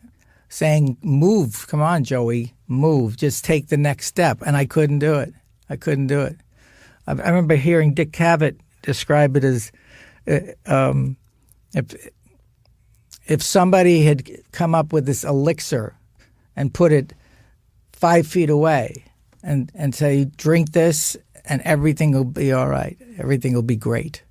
saying, "Move, come on, Joey, move, just take the next step," and I couldn't do it. I remember hearing Dick Cavett describe it as. If somebody had come up with this elixir and put it 5 feet away and say, drink this and everything will be all right, everything will be great,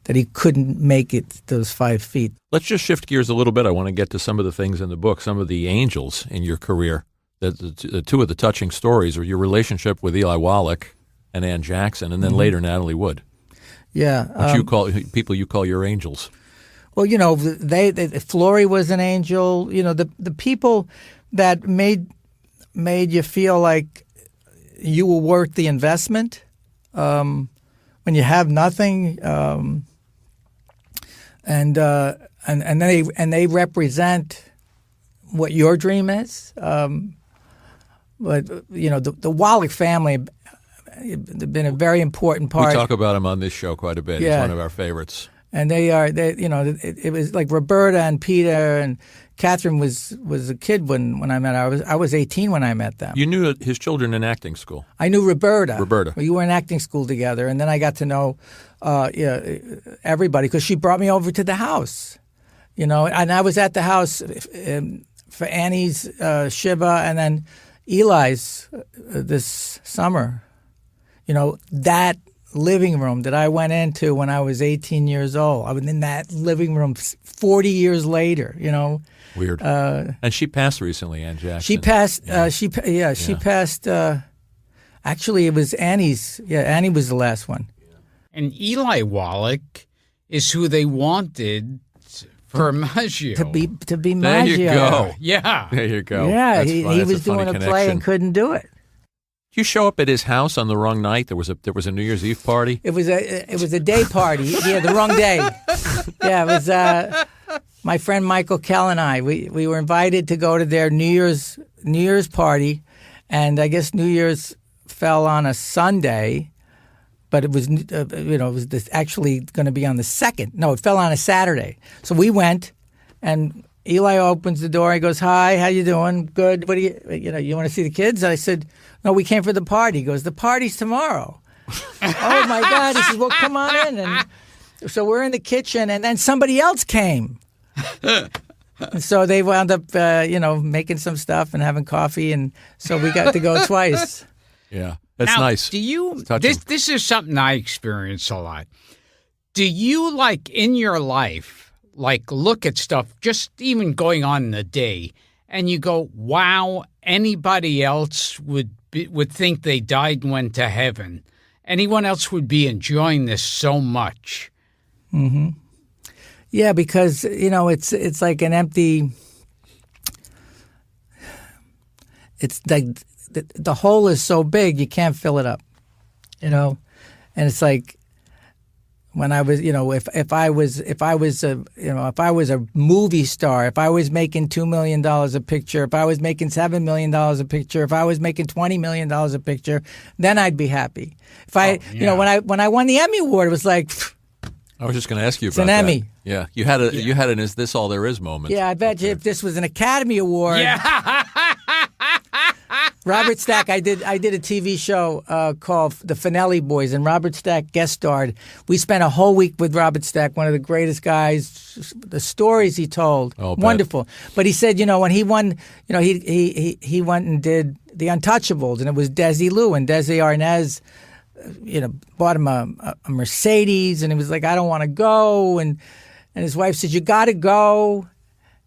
that he couldn't make it those 5 feet. Let's just shift gears a little bit. I want to get to some of the things in the book, some of the angels in your career. The two of the touching stories are your relationship with Eli Wallach and Ann Jackson, and then later Natalie Wood. Yeah. Which you call your angels. Well, Flory was an angel. The people that made you feel like you were worth the investment when you have nothing, and they represent what your dream is. But the Wallach family have been a very important part. We talk about him on this show quite a bit. Yeah. He's one of our favorites. And it was like Roberta and Peter and Catherine was a kid when I met her. I was 18 when I met them. You knew his children in acting school. I knew Roberta. Roberta. We were in acting school together, and then I got to know everybody because she brought me over to the house. And I was at the house for Annie's Shiva and then Eli's this summer. That living room that I went into when I was 18 years old. I was in that living room 40 years later, Weird. And she passed recently, Ann Jackson. She passed. She passed. Actually, it was Annie's. Yeah, Annie was the last one. And Eli Wallach is who they wanted for Maggio. To be There Maggio. you go. Yeah. There you go. Yeah, That's he fun. That's was doing funny a play connection. and couldn't do it. You show up at his house on the wrong night. There was a New Year's Eve party. It was a day party. Yeah, the wrong day. Yeah, it was my friend Michael Kell and I. We were invited to go to their New Year's party, and I guess New Year's fell on a Sunday, but it was actually going to be on the 2nd. No, it fell on a Saturday. So we went, and Eli opens the door. He goes, "Hi, how you doing? Good. What do you want to see the kids?" I said, "No, we came for the party." He goes, "The party's tomorrow." Oh my God! He says, "Well, come on in." And so we're in the kitchen, and then somebody else came. And so they wound up, making some stuff and having coffee, and so we got to go twice. Yeah, that's now, nice. Do you? Touching. This is something I experience a lot. Do you in your life? Look at stuff just even going on in the day, and you go, "Wow, anybody else would think they died and went to heaven. Anyone else would be enjoying this so much." Mm-hmm. Yeah, because it's like an empty. It's like the hole is so big you can't fill it up, and it's like. When I was, if I was a movie star, if I was making $2 million a picture, if I was making $7 million a picture, if I was making $20 million a picture, then I'd be happy. If when I won the Emmy Award, it was like. I was just going to ask you about an that. Emmy. Yeah, you had an "Is this all there is?" moment. Yeah, I bet you if this was an Academy Award. Yeah. Robert Stack, I did a TV show called The Finelli Boys, and Robert Stack guest starred. We spent a whole week with Robert Stack, one of the greatest guys. The stories he told, wonderful. But he said, when he won, he went and did The Untouchables, and it was Desi Lou, and Desi Arnaz, bought him a Mercedes, and he was like, "I don't want to go," and his wife said, "You got to go."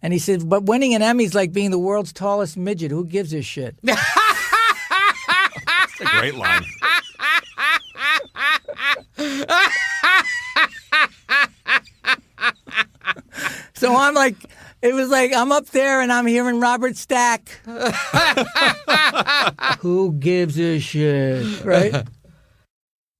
And he said, "But winning an Emmy's like being the world's tallest midget. Who gives a shit?" That's a great line. So I'm like, It was like I'm up there and I'm hearing Robert Stack. Who gives a shit, right?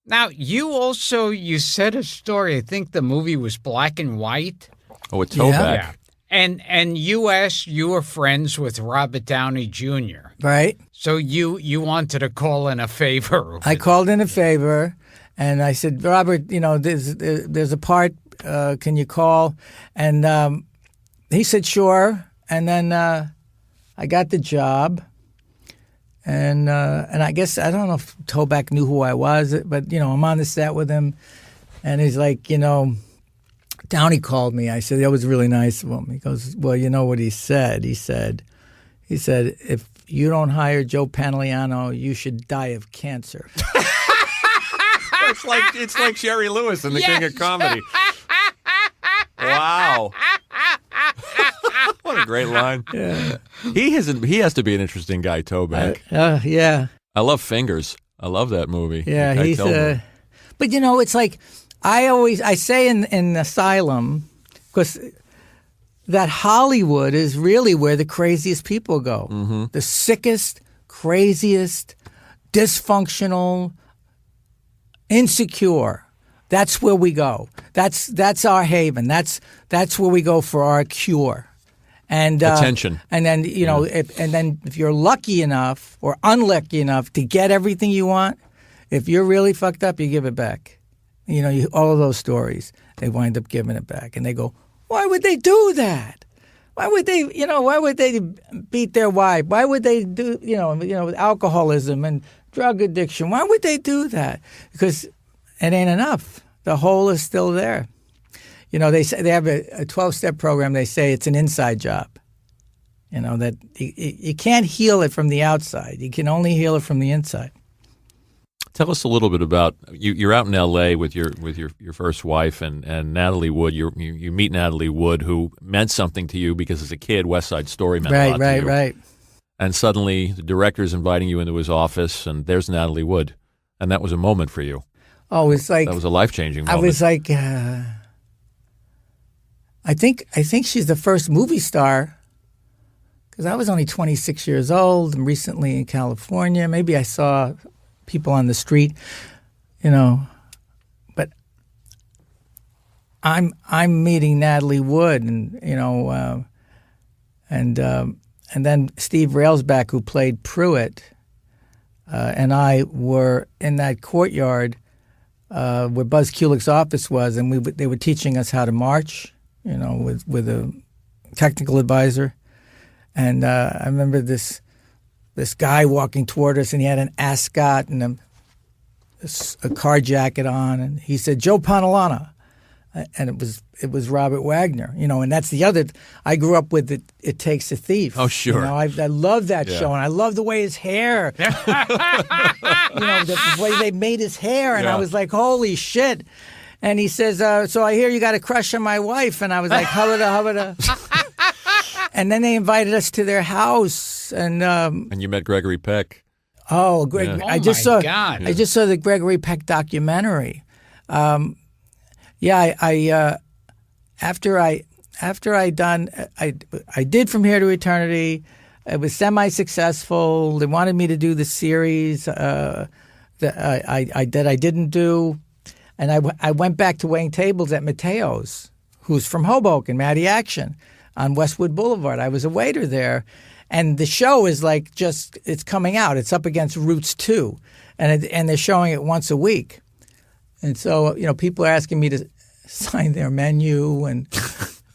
Now, you said a story. I think the movie was black and white. Oh, a towback. Yeah. And you were friends with Robert Downey Jr. Right. So you wanted to call in a favor. I called in a favor, and I said, Robert, there's a part. Can you call? And he said, sure. And then I got the job. And I guess, I don't know if Toback knew who I was, but, I'm on the set with him. And he's like, Downey called me. I said, that was really nice of him. He goes, well, you know what he said? He said, if you don't hire Joe Pantoliano, you should die of cancer. It's like Jerry Lewis in The King of Comedy. Wow. What a great line. Yeah. He has to be an interesting guy, Toback. Yeah. I love Fingers. I love that movie. Yeah, he's but it's like I say in Asylum, because that Hollywood is really where the craziest people go. Mm-hmm. The sickest, craziest, dysfunctional, insecure. That's where we go. That's our haven. That's where we go for our cure. And attention. And then if you're lucky enough or unlucky enough to get everything you want, if you're really fucked up, you give it back. All of those stories, they wind up giving it back, and they go, why would they do that? Why would they? Why would they beat their wife? Why would they do? With alcoholism and drug addiction. Why would they do that? Because it ain't enough. The hole is still there. They say they have a 12-step program. They say it's an inside job. That you can't heal it from the outside. You can only heal it from the inside. Tell us a little bit about you're out in L.A. with your first wife and Natalie Wood. You meet Natalie Wood, who meant something to you because as a kid, West Side Story meant a lot to you. Right. And suddenly the director's inviting you into his office, and there's Natalie Wood, and that was a moment for you. Oh, it's like that was a life-changing moment. I was like, I think she's the first movie star because I was only 26 years old and recently in California. Maybe I saw people on the street, but I'm meeting Natalie Wood, and and then Steve Railsback, who played Pruitt, and I were in that courtyard where Buzz Kulick's office was, and they were teaching us how to march, with a technical advisor, and I remember this guy walking toward us, and he had an ascot and a car jacket on, and he said, Joe Pantoliano. And it was Robert Wagner, and that's the other. I grew up with It Takes a Thief. Oh, sure. I love that show, and I love the way his hair, the way they made his hair, and I was like, holy shit. And he says, so I hear you got a crush on my wife, and I was like, hubba. And then they invited us to their house, and you met Gregory Peck. Oh, Greg! Yeah. I just saw the Gregory Peck documentary. After I did From Here to Eternity. It was semi-successful. They wanted me to do the series that I didn't do, and I went back to waiting tables at Mateo's, who's from Hoboken, Matty Action, on Westwood Boulevard. I was a waiter there, and the show is like it's coming out. It's up against Roots 2, and they're showing it once a week. And so, people are asking me to sign their menu, and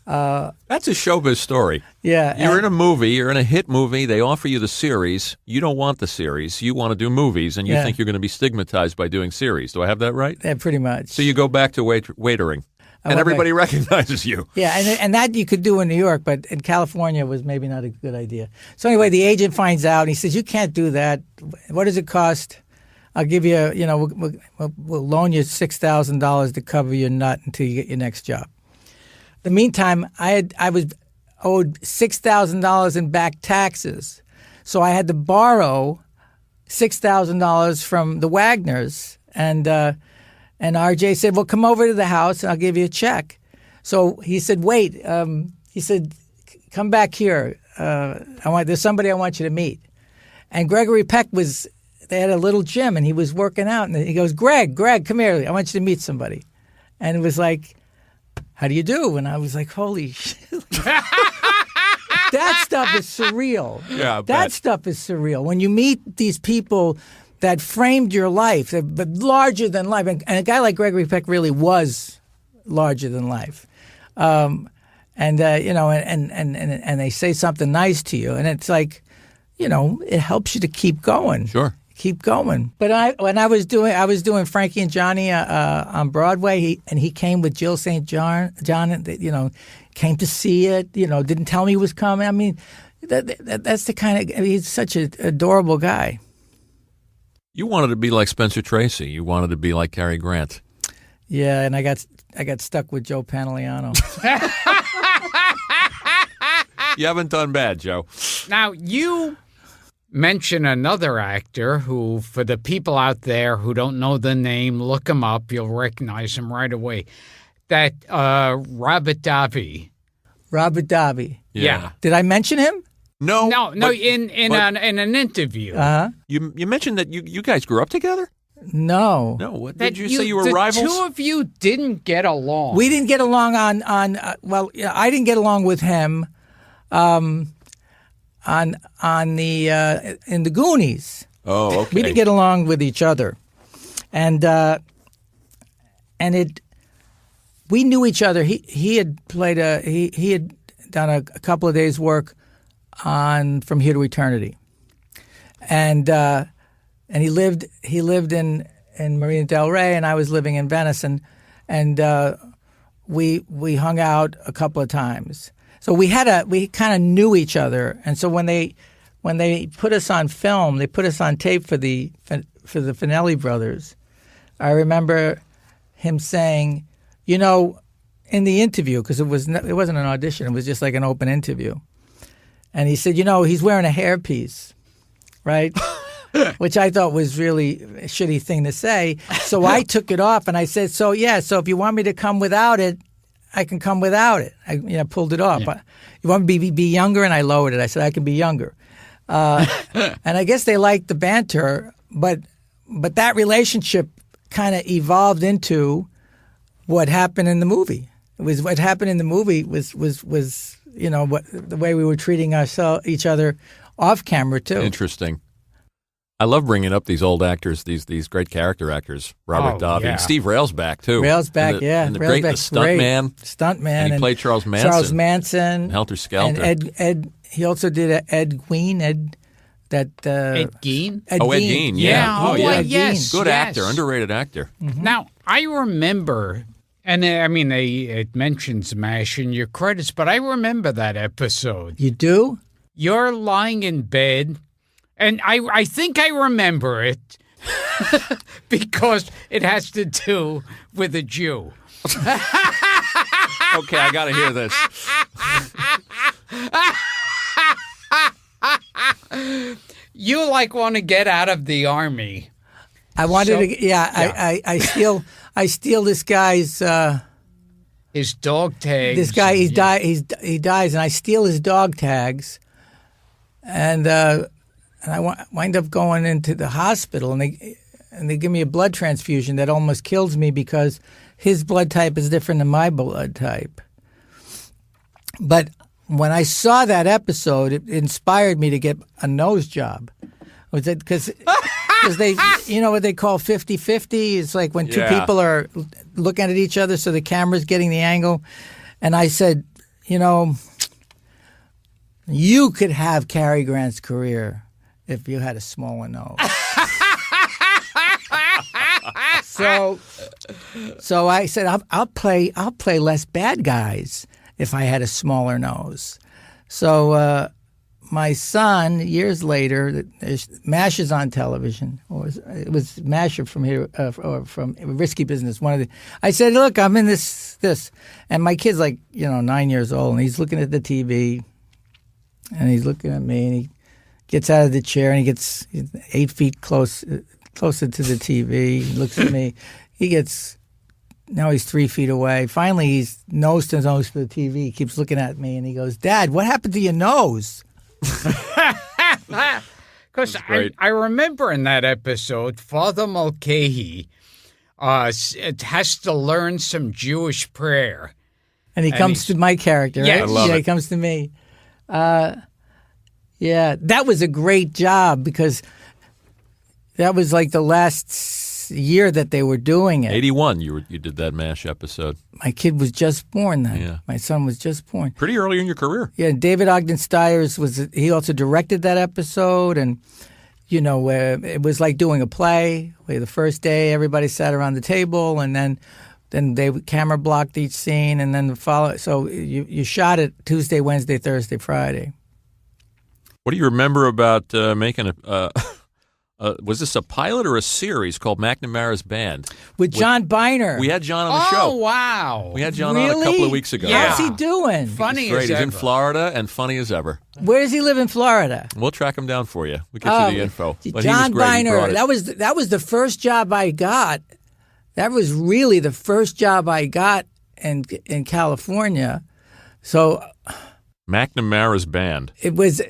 that's a showbiz story. Yeah, you're in a movie. You're in a hit movie. They offer you the series. You don't want the series. You want to do movies, and you think you're going to be stigmatized by doing series. Do I have that right? Yeah, pretty much. So you go back to waitering, and everybody recognizes you. Yeah, and that you could do in New York, but in California was maybe not a good idea. So anyway, the agent finds out, and he says, "You can't do that. What does it cost? I'll give you, we'll loan you $6,000 to cover your nut until you get your next job." In the meantime, I was owed $6,000 in back taxes, so I had to borrow $6,000 from the Wagners, and RJ said, "Well, come over to the house and I'll give you a check." So he said, "Wait," he said, come back here. There's somebody I want you to meet. And Gregory Peck they had a little gym, and he was working out, and he goes, Greg, come here. I want you to meet somebody. And it was like, how do you do? And I was like, holy shit. That stuff is surreal. Yeah, I that bet. stuff is surreal. When you meet these people that framed your life, but larger than life. And a guy like Gregory Peck really was larger than life. And they say something nice to you, and it's like, it helps you to keep going. Sure. Keep going. But when I was doing Frankie and Johnny on Broadway, he came with Jill St. John, and came to see it. Didn't tell me he was coming. I mean, that's the kind of. He's such an adorable guy. You wanted to be like Spencer Tracy. You wanted to be like Cary Grant. Yeah, and I got stuck with Joe Pantoliano. You haven't done bad, Joe. Now, you mention another actor who, for the people out there who don't know the name, look him up. You'll recognize him right away. That Robert Davi. Robert Davi. Yeah. Did I mention him? No. No. In an interview. You mentioned that you guys grew up together? No. No. What That did you say you were rivals? The two of you didn't get along. We didn't get along on I didn't get along with him on the in the Goonies. Oh, okay. We didn't get along with each other. And we knew each other. He had played he had done a couple of days work on From Here to Eternity. And he lived in Marina del Rey, and I was living in Venice, and we hung out a couple of times. So we kind of knew each other, and so when they put us on film, they put us on tape for the Finelli brothers. I remember him saying, in the interview, because it wasn't an audition, it was just like an open interview, and he said, he's wearing a hairpiece, right? Which I thought was really a shitty thing to say. So I took it off and I said, so if you want me to come without it, I can come without it. I pulled it off. Yeah. You want me to be younger? And I lowered it. I said, I can be younger. And I guess they liked the banter, but that relationship kind of evolved into what happened in the movie. What happened in the movie was the way we were treating each other off camera too. Interesting. I love bringing up these old actors, these great character actors, Robert Davi. Yeah. And Steve Railsback, too. Railsback, yeah. And the great Stuntman. Stuntman. And he played Charles Manson. Charles Manson. Helter Skelter. And Ed he also did Ed Gein. Ed Gein? Ed Gein, yeah. Oh, Ed yes. Gein. Good actor, underrated actor. Mm-hmm. Now, I remember, and I mean, it mentions MASH in your credits, but I remember that episode. You do? You're lying in bed, and I think I remember it because it has to do with a Jew. Okay, I got to hear this. You want to get out of the army. I wanted to. Yeah. I steal this guy's. His dog tags. This guy, he dies, and I steal his dog tags, and I wind up going into the hospital, and they give me a blood transfusion that almost kills me because his blood type is different than my blood type. But when I saw that episode, it inspired me to get a nose job. Was it because they, what they call 50-50? It's like when two people are looking at each other, so the camera's getting the angle. And I said, you could have Cary Grant's career if you had a smaller nose. So I said, I'll play less bad guys if I had a smaller nose. So my son, years later, MASH is on television. It was MASH from here, or from Risky Business. I said, look, I'm in this, and my kid's 9 years old, and he's looking at the TV, and he's looking at me, and he gets out of the chair, and he gets 8 feet closer to the TV. He looks at me. He gets he's 3 feet away. Finally, he's nose to nose to the TV. He keeps looking at me, and he goes, "Dad, what happened to your nose?" Because I remember in that episode, Father Mulcahy has to learn some Jewish prayer. And he comes to my character, right? Yes. I love it. He comes to me. Yeah, that was a great job because that was like the last year that they were doing it. 81, you did that MASH episode. My kid was just born then. Yeah. My son was just born. Pretty early in your career. Yeah, David Ogden Stiers he also directed that episode, and it was like doing a play. Where the first day everybody sat around the table, and then they camera blocked each scene, and then the follow. So you shot it Tuesday, Wednesday, Thursday, Friday. What do you remember about making was this a pilot or a series called McNamara's Band? With John Biner. We had John on the Oh, show. wow. We had John on a couple of weeks ago. Yeah. How's he doing? Funny He's great. as He's ever. in Florida and funny as ever. Where does he live in Florida? We'll track him down for you. We'll get you the info. But John he was great. He brought Biner. it. That was the first job I got. That was really the first job I got in California. So McNamara's Band. it was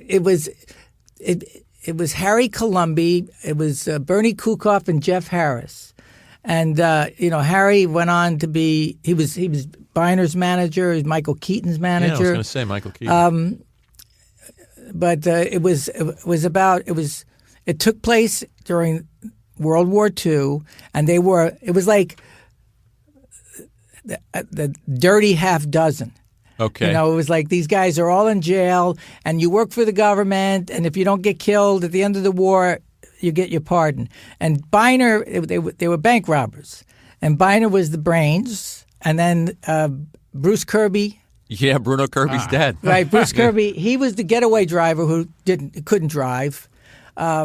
Harry Columbi. It was Bernie Kukoff and Jeff Harris. And Harry went on to be he was Biner's manager. He was Michael Keaton's manager. Yeah, I was going to say Michael Keaton. But it took place during World War II, and it was like the dirty half dozen. Okay. It was like these guys are all in jail, and you work for the government, and if you don't get killed at the end of the war, you get your pardon. And Biner, they were bank robbers, and Biner was the brains, and then Bruce Kirby. Yeah, Bruno Kirby's dad. Right, Bruce Kirby. He was the getaway driver who couldn't drive.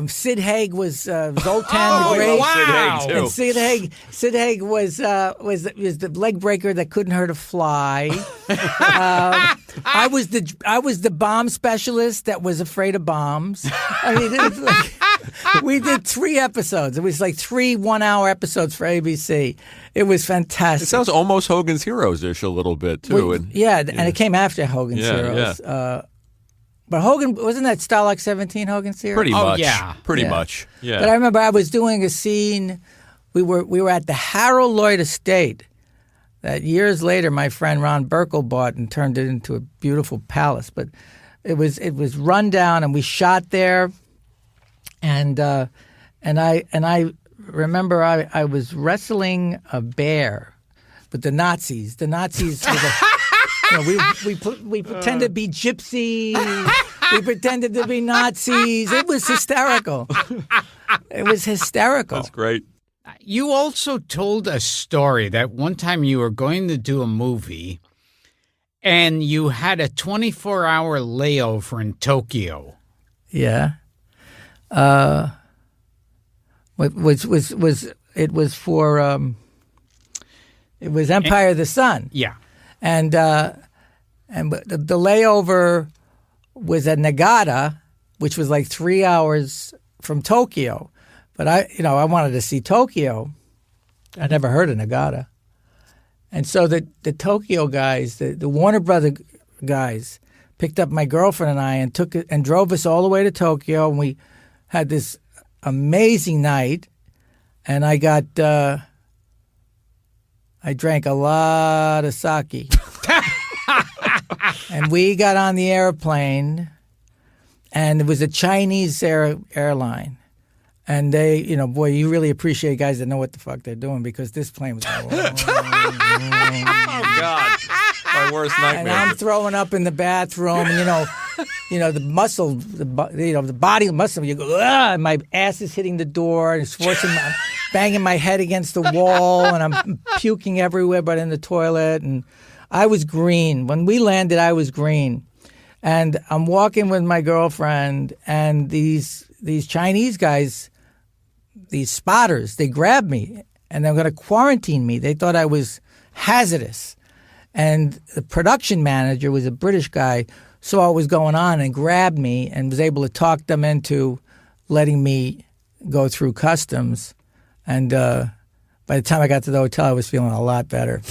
Sid Haig was Zoltan the Great. wow. Sid Haig, too. And Sid Haig was the leg breaker that couldn't hurt a fly. I was the bomb specialist that was afraid of bombs. I mean, it was like, we did 3 episodes. It was like 3 1-hour episodes for ABC. It was fantastic. It sounds almost Hogan's Heroes-ish a little bit, too. and it came after Hogan's Heroes. Yeah. But Hogan, wasn't that Stalag 17 Hogan's Heroes? Pretty much. yeah. Pretty Yeah. much. Yeah. But I remember I was doing a scene. We were at the Harold Lloyd Estate that years later my friend Ron Burkle bought and turned it into a beautiful palace. But it was run down, and we shot there. And I remember I was wrestling a bear with the Nazis. The Nazis. We pretended to be gypsies. We pretended to be Nazis. It was hysterical. That's great. You also told a story that one time you were going to do a movie and you had a 24-hour layover in Tokyo. Yeah. It was Empire of the Sun. Yeah. And the layover was at Nagata, which was like 3 hours from Tokyo. But I wanted to see Tokyo. I never heard of Nagata. And so the Tokyo guys, the Warner Brother guys, picked up my girlfriend and I and drove us all the way to Tokyo. And we had this amazing night. And I drank a lot of sake. And we got on the airplane, and it was a Chinese airline. And they, you really appreciate guys that know what the fuck they're doing, because this plane was Oh, God. My worst and nightmare. I'm throwing up in the bathroom, and the muscle, the body muscle. You go, and my ass is hitting the door, and it's banging my head against the wall, and I'm puking everywhere, but in the toilet. And I was green when we landed. I was green, and I'm walking with my girlfriend, and these Chinese guys, these spotters, they grabbed me, and they're going to quarantine me. They thought I was hazardous. And the production manager was a British guy, saw what was going on and grabbed me and was able to talk them into letting me go through customs. And by the time I got to the hotel, I was feeling a lot better.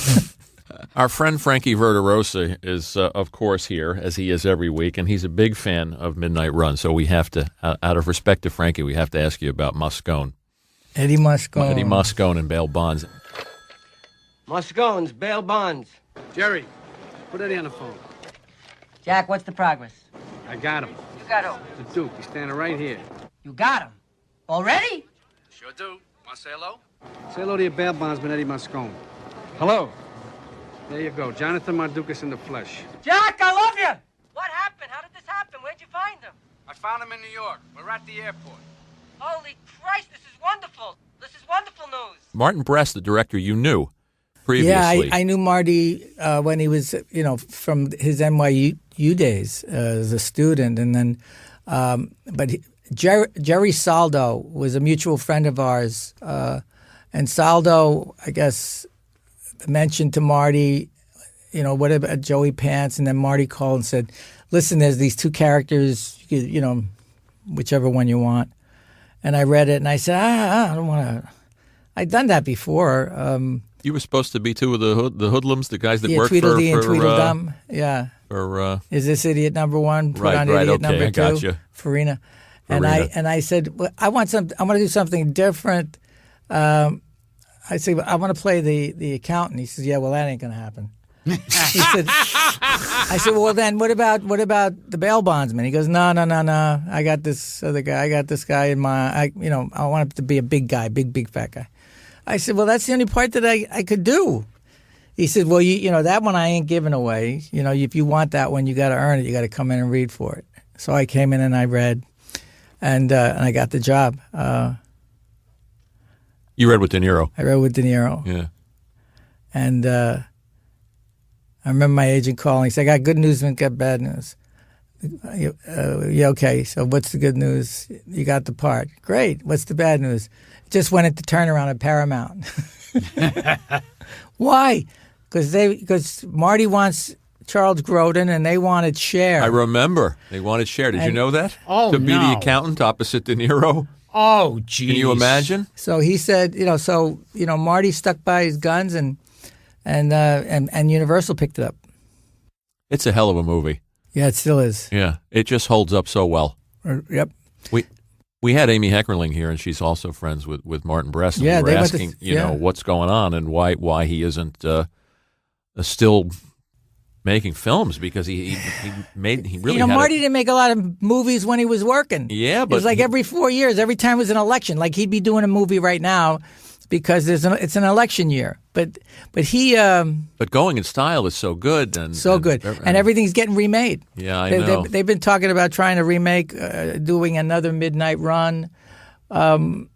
Our friend Frankie Verderosa is, of course, here, as he is every week, and he's a big fan of Midnight Run. So we have to, out of respect to Frankie, we have to ask you about Moscone. Eddie Moscone. Eddie Moscone and bail bonds. Moscone's bail bonds. Jerry, put Eddie on the phone. Jack, what's the progress? I got him. You got who? The Duke. He's standing right here. You got him. Already? Sure do. Want to say hello? Say hello to your bail bondsman, Eddie Moscone. Hello. There you go. Jonathan Mardukas in the flesh. Jack, I love you! What happened? How did this happen? Where'd you find him? I found him in New York. We're at the airport. Holy Christ, this is wonderful. This is wonderful news. Martin Brest, the director you knew previously. Yeah, I knew Marty when he was, from his NYU days as a student. And then, Jerry Saldo was a mutual friend of ours. And Saldo, I guess, mentioned to Marty, what about Joey Pants? And then Marty called and said, listen, there's these two characters, whichever one you want. And I read it and I said, I don't want to. I'd done that before. You were supposed to be two of the hoodlums, the guys that worked Tweedledee for and Tweedledum. Yeah. For Is this idiot number one? Put on right, idiot okay, number I two. gotcha. Farina. And I said, well, I want to do something different. I said, I want to play the accountant. He says, yeah, well, that ain't going to happen. He said, I said, well, then what about the bail bondsman? He goes, no. I got this other guy. I got this guy in my, I want him to be a big guy, big fat guy. I said, well, that's the only part that I could do. He said, well, that one I ain't giving away. If you want that one, you got to earn it. You got to come in and read for it. So I came in and I read, and I got the job. You read with De Niro. I read with De Niro. Yeah. And I remember my agent calling. He said, I got good news and got bad news. Yeah, okay, so what's the good news? You got the part. Great. What's the bad news? It just went into turnaround at Paramount. Why? Because Marty wants Charles Grodin and they wanted Cher. I remember. They wanted Cher. Did you know that? Oh, To be no. the accountant opposite De Niro. Oh, geez. Can you imagine? So he said, Marty stuck by his guns and Universal picked it up. It's a hell of a movie. Yeah, it still is. Yeah. It just holds up so well. Yep. We had Amy Heckerling here, and she's also friends with Martin Brest. And Yeah, we were they went to- asking, yeah. what's going on and why he isn't still making films, because he really had Marty didn't make a lot of movies when he was working. Yeah, it was but like every 4 years, every time was an election. Like he'd be doing a movie right now because it's an election year. But he But Going in Style is so good and everything's getting remade. Yeah, I know. They've been talking about trying to remake, doing another Midnight Run. But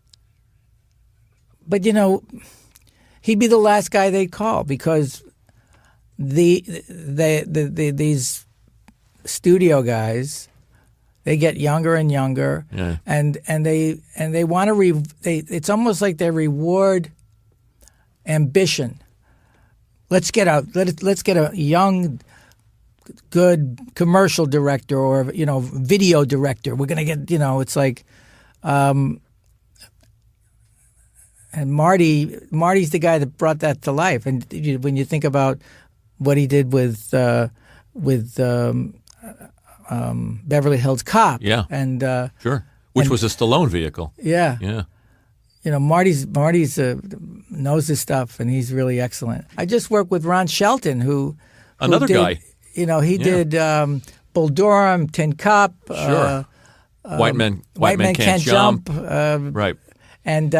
he'd be the last guy they'd call because these studio guys, they get younger and younger, Yeah. and they want to it's almost like they reward ambition. Let's get a young, good commercial director or video director. We're gonna get it's like, and Marty's the guy that brought that to life. And when you think about what he did with Beverly Hills Cop, Yeah. and Sure. Which was a Stallone vehicle. yeah. Yeah. Marty's knows his stuff, and he's really excellent. I just worked with Ron Shelton, who Another did, guy. He did Bull Durham, Tin Cup. Sure. White Men Can't Jump. Right. And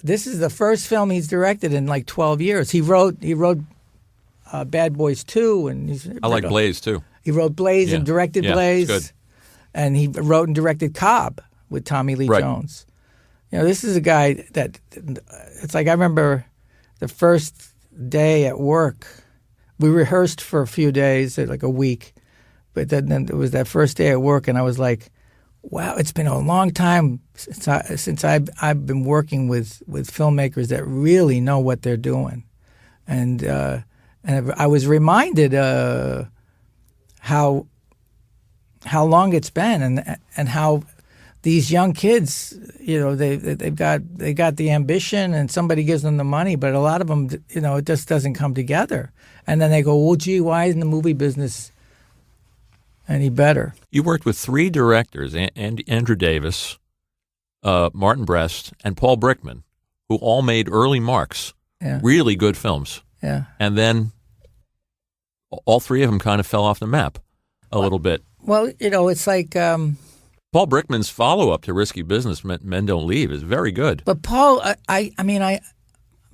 this is the first film he's directed in like 12 years. He wrote Bad Boys 2, and I like Blaze too. He wrote Blaze and directed Blaze. It's good. And he wrote and directed Cobb with Tommy Lee Right. Jones. This is a guy that it's like I remember the first day at work. We rehearsed for a few days, like a week, but then it was that first day at work, and I was like, "Wow, it's been a long time since I've been working with filmmakers that really know what they're doing," and I was reminded how long it's been and how these young kids, they got the ambition, and somebody gives them the money, but a lot of them, it just doesn't come together. And then they go, well, gee, why isn't the movie business any better? You worked with 3 directors, Andrew Davis, Martin Brest, and Paul Brickman, who all made early marks, really good films. Yeah. And then all 3 of them kind of fell off the map a little bit. Well, it's like... Paul Brickman's follow-up to Risky Business, Men Don't Leave, is very good. But Paul,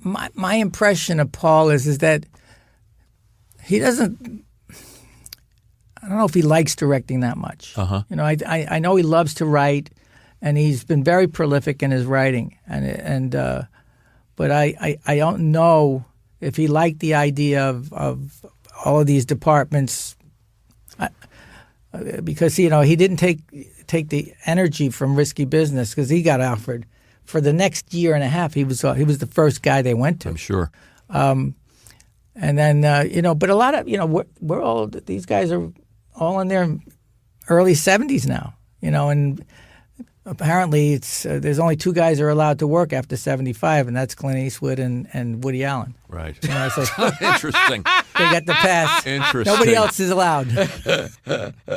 my impression of Paul is that he doesn't... I don't know if he likes directing that much. Uh-huh. I know he loves to write, and he's been very prolific in his writing, but I don't know if he liked the idea of all of these departments, because he didn't take the energy from Risky Business, because he got offered for the next year and a half. He was the first guy they went to. I'm sure. And then but a lot of we're all, these guys are all in their early 70s now, and apparently it's there's only 2 guys that are allowed to work after 75, and that's Clint Eastwood and Woody Allen. Right. It's like, Interesting. they get the pass. Interesting. Nobody else is allowed.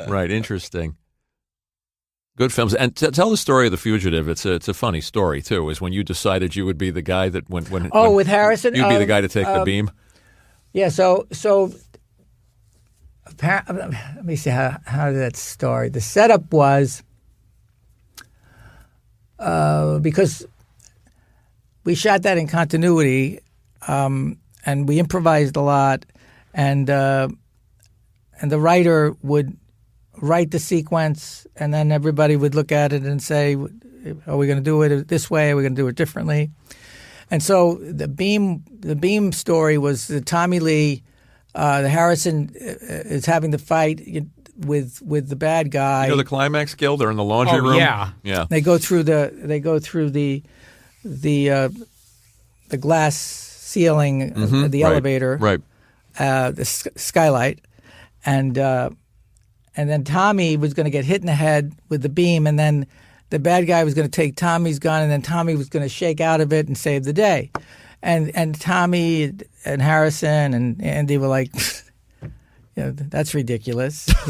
Right. Interesting. Good films. And tell the story of The Fugitive. It's a funny story too. Is when you decided you would be the guy that when with Harrison, you'd be the guy to take the beam. Yeah. So let me see how did that start. The setup was because we shot that in continuity, and we improvised a lot, and the writer would write the sequence, and then everybody would look at it and say, are we going to do it this way? Are we going to do it differently? And so the beam story was that Tommy Lee, the Harrison is having the fight with the bad guy. The climax kill. They're in the laundry room. Yeah. They go through the glass ceiling, the elevator, right? The skylight, and then Tommy was going to get hit in the head with the beam, and then the bad guy was going to take Tommy's gun, and then Tommy was going to shake out of it and save the day. And Tommy and Harrison and Andy were like, that's ridiculous. Hit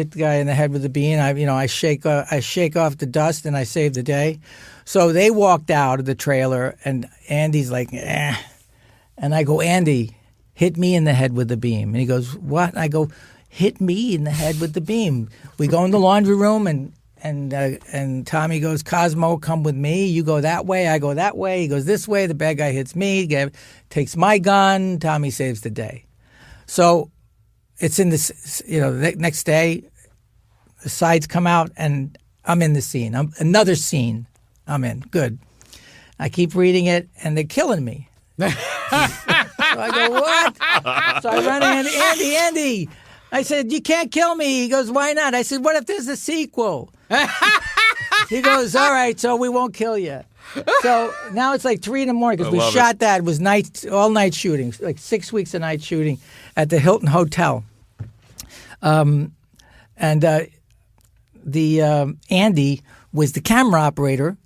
the guy in the head with the beam. I shake off the dust and I save the day. So they walked out of the trailer, and Andy's like, eh. And I go, Andy, hit me in the head with the beam. And he goes, what? And I go, hit me in the head with the beam. We go in the laundry room, and Tommy goes, Cosmo, come with me. You go that way, I go that way. He goes this way. The bad guy hits me, takes my gun. Tommy saves the day. So it's in this, the next day, the sides come out, and I'm in the scene. Another scene I'm in. Good. I keep reading it, and they're killing me. So I go, what? So I run in, Andy. I said, you can't kill me. He goes, why not? I said, what if there's a sequel? He goes, all right, so we won't kill you. So now it's like 3 a.m. because we shot that. It was all night shooting, like 6 weeks of night shooting at the Hilton Hotel. And Andy was the camera operator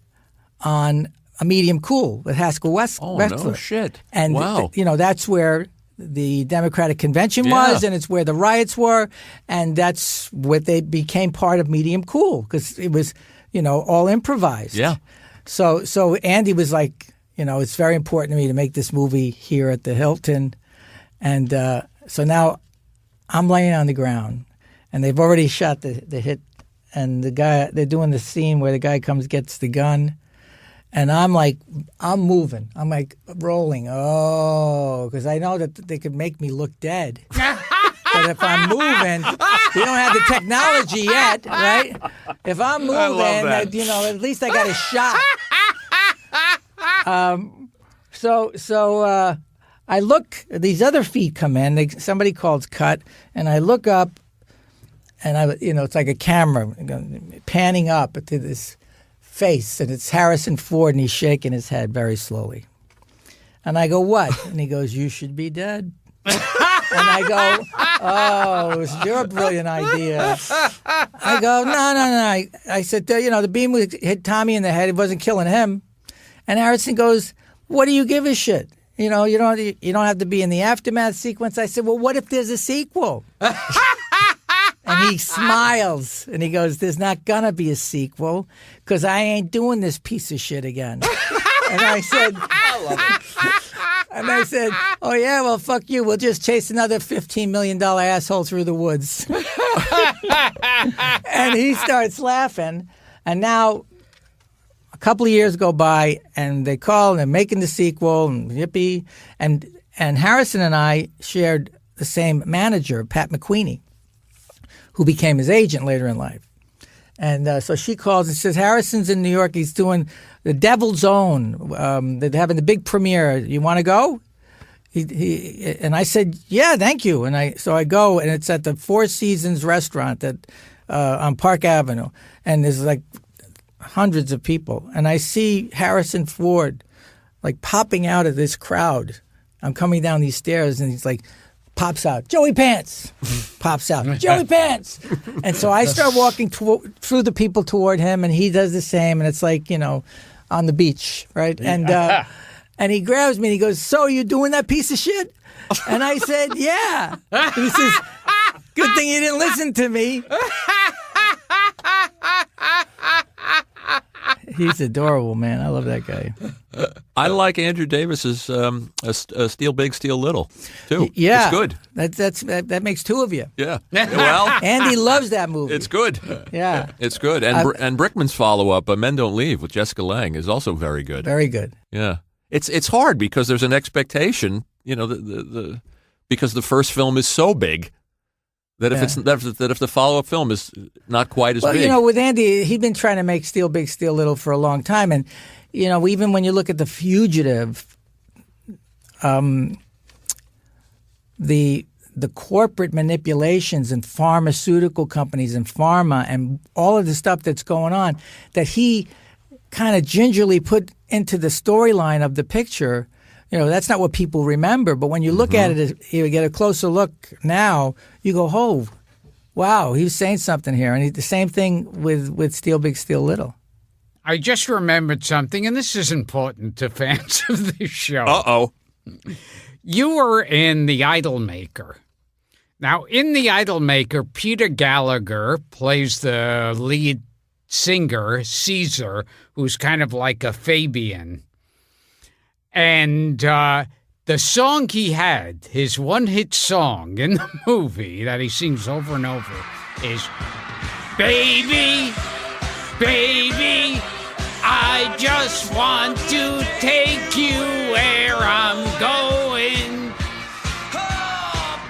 on A Medium Cool with Haskell Wexler. No shit. And wow. That's where the Democratic Convention was, and it's where the riots were, and that's what they became part of Medium Cool, because it was, all improvised. Yeah. So Andy was like, it's very important to me to make this movie here at the Hilton, and so now I'm laying on the ground, and they've already shot the hit, and they're doing the scene where the guy gets the gun. And I'm moving. I'm like rolling. Oh, because I know that they could make me look dead. But if I'm moving, we don't have the technology yet, right? If I'm moving, at least I got a shot. So I look. These other feet come in. Somebody calls cut, and I look up, and it's like a camera panning up to this face, and it's Harrison Ford, and he's shaking his head very slowly. And I go, what? And he goes, you should be dead. And I go, oh, it was your brilliant idea. I go, no. I said, the beam hit Tommy in the head. It wasn't killing him. And Harrison goes, what do you give a shit? You don't have to be in the aftermath sequence. I said, well, what if there's a sequel? And he smiles and he goes, there's not going to be a sequel because I ain't doing this piece of shit again. And I said, oh, yeah, well, fuck you. We'll just chase another $15 million asshole through the woods. And he starts laughing. And now a couple of years go by and they call and they're making the sequel and yippee. And Harrison and I shared the same manager, Pat McQueenie, who became his agent later in life. And so she calls and says, Harrison's in New York. He's doing The Devil's Own. They're having the big premiere. You want to go? And I said, yeah, thank you. And so I go, and it's at the Four Seasons restaurant on Park Avenue. And there's like hundreds of people. And I see Harrison Ford like popping out of this crowd. I'm coming down these stairs, and he's like, pops out, Joey Pants, pops out, Joey Pants. And so I start walking through the people toward him, and he does the same. And it's like, on the beach, right? And he grabs me and he goes, so you doing that piece of shit? And I said, yeah. He says, good thing you didn't listen to me. He's adorable, man. I love that guy. I like Andrew Davis's Steal Big, Steal Little, too. Yeah. It's good. That makes two of you. Yeah. Well, Andy loves that movie. it's good. Yeah. It's good. And Brickman's follow-up, Men Don't Leave, with Jessica Lange, is also very good. Very good. Yeah. It's hard because there's an expectation, because the first film is so big that if if the follow-up film is not quite as big. With Andy, he'd been trying to make Steal Big, Steal Little for a long time, and even when you look at The Fugitive, the corporate manipulations in pharmaceutical companies and pharma and all of the stuff that's going on that he kind of gingerly put into the storyline of the picture, that's not what people remember. But when you look at it, you get a closer look now, you go, oh, wow, he was saying something here. And the same thing with Steal Big, Steal Little. I just remembered something, and this is important to fans of this show. Uh-oh. You were in The Idolmaker. Now, in The Idolmaker, Peter Gallagher plays the lead singer, Caesar, who's kind of like a Fabian. And the song he had, his one-hit song in the movie that he sings over and over is, Baby, baby, I just want to take you where I'm going.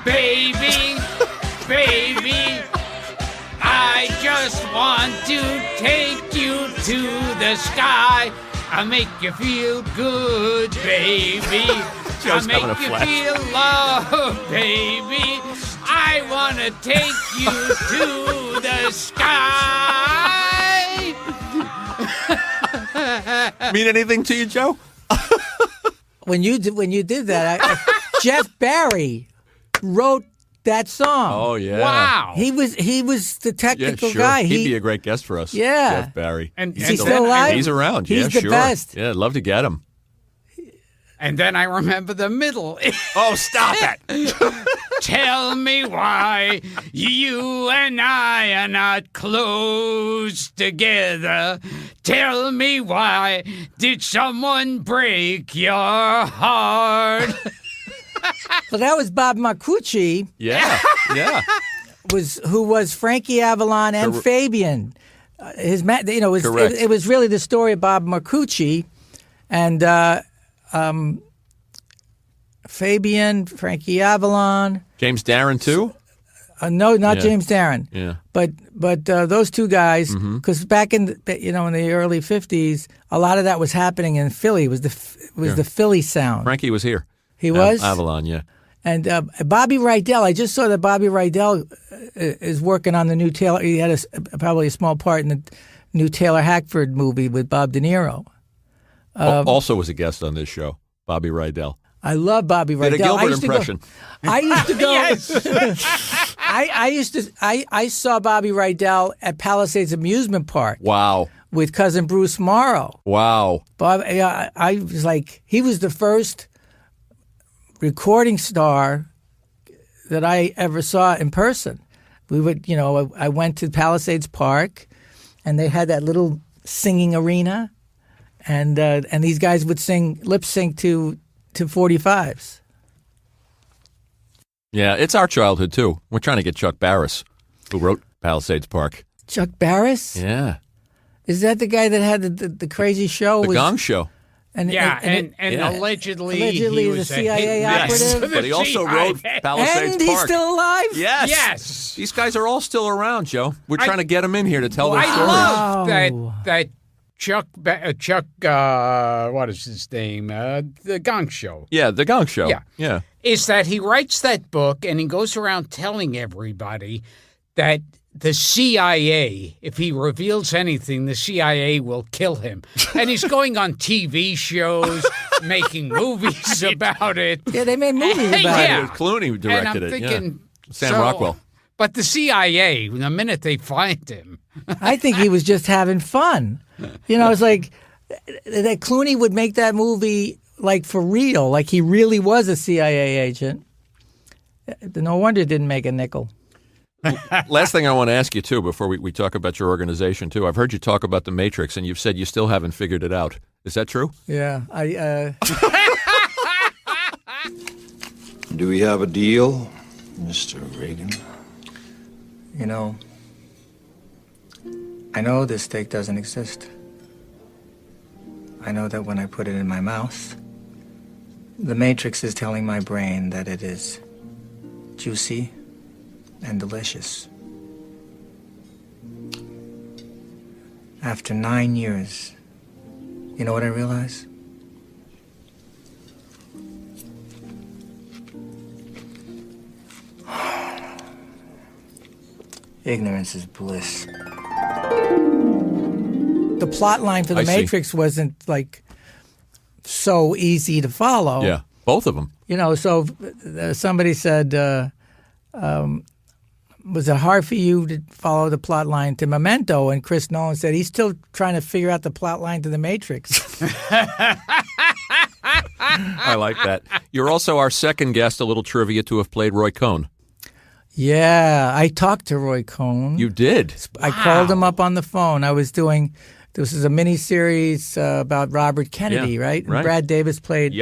Baby, baby, I just want to take you to the sky. I make you feel good, baby. I make you feel love, baby. I want to take you to the sky. Mean anything to you, Joe? When you did that, Jeff Barry wrote that song. Oh yeah! Wow. He was the technical sure. guy. He'd be a great guest for us. Yeah. Jeff Barry. And Is he still alive? He's around. He's yeah, the sure. best. Yeah, I'd love to get him. And then I remember the middle. Oh, stop it! Tell me why you and I are not close together. Tell me why did someone break your heart? Well, that was Bob Marcucci. Yeah. Who was Frankie Avalon and Fabian. Correct. It was really the story of Bob Marcucci and Fabian, Frankie Avalon. James Darren too. No, not James Darren. Yeah. But those two guys, because back in the early '50s, a lot of that was happening in Philly. It was the Philly sound. Frankie was here. He was Avalon, yeah. And Bobby Rydell, I just saw that Bobby Rydell is working on the new Taylor. He had probably a small part in the new Taylor Hackford movie with Bob De Niro. Also was a guest on this show, Bobby Rydell. I love Bobby Rydell. Did a Gilbert impression. I used to go. Yes. I saw Bobby Rydell at Palisades Amusement Park Wow. with cousin Bruce Morrow. Wow. Bob, I was like, he was the first recording star that I ever saw in person. We would, I went to Palisades Park, and they had that little singing arena, and these guys would lip sync to 45s. Yeah, it's our childhood, too. We're trying to get Chuck Barris, who wrote Palisades Park. Chuck Barris? Yeah. Is that the guy that had the crazy show? The Gong Show. And allegedly he the was CIA a hit operative. man. But he also wrote Palisades And he's Park. still alive? Yes. Yes. These guys are all still around, Joe. We're trying to get them in here to tell their I stories. love Wow. that Chuck, what is his name? The Gong Show. Yeah, the Gong Show. Yeah. Is that he writes that book and he goes around telling everybody that the CIA, if he reveals anything, the CIA will kill him. And he's going on TV shows, making movies about it. Yeah, they made movies about Yeah. it. Clooney directed And I'm it. thinking, Sam Rockwell. But the CIA, the minute they find him, I think he was just having fun. It's like that Clooney would make that movie like for real, like he really was a CIA agent. No wonder it didn't make a nickel. Last thing I want to ask you, too, before we talk about your organization, too. I've heard you talk about the Matrix, and you've said you still haven't figured it out. Is that true? Yeah, Do we have a deal, Mr. Reagan? I know this steak doesn't exist. I know that when I put it in my mouth, the Matrix is telling my brain that it is juicy and delicious. After 9 years, you know what I realize? Ignorance is bliss. the plot line for The I see. Matrix wasn't like so easy to follow. Yeah, both of them. So somebody said, was it hard for you to follow the plot line to Memento? And Chris Nolan said he's still trying to figure out the plot line to The Matrix. I like that. You're also our second guest, a little trivia, to have played Roy Cohn. Yeah, I talked to Roy Cohn. You did? I called him up on the phone. I was doing, this is a miniseries about Robert Kennedy, Yeah, right? And right. Brad Davis played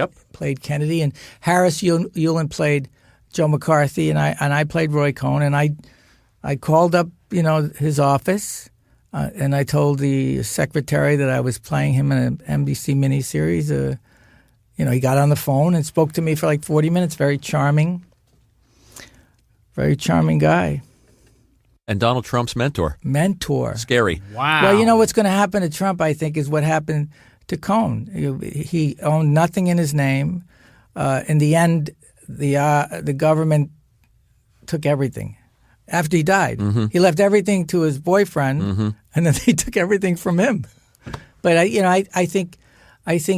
Kennedy, and Harris Yulin played Joe McCarthy, and I played Roy Cohn. And I called up, his office, and I told the secretary that I was playing him in an NBC miniseries. He got on the phone and spoke to me for like 40 minutes. Very charming guy. And Donald Trump's mentor. Scary. Wow. Well, you know what's going to happen to Trump, I think, is what happened to Cohn. He owned nothing in his name. In the end, the government took everything. After he died, he left everything to his boyfriend, and then they took everything from him. But I think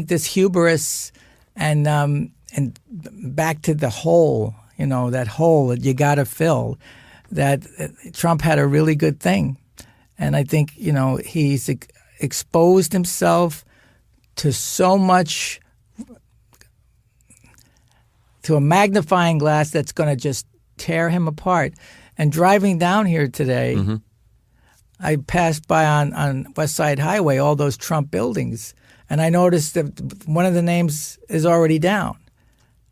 this hubris and back to the hole, that hole that you got to fill. That Trump had a really good thing, and I think he's exposed himself to so much, to a magnifying glass that's going to just tear him apart. And driving down here today, I passed by on West Side Highway all those Trump buildings, and I noticed that one of the names is already down.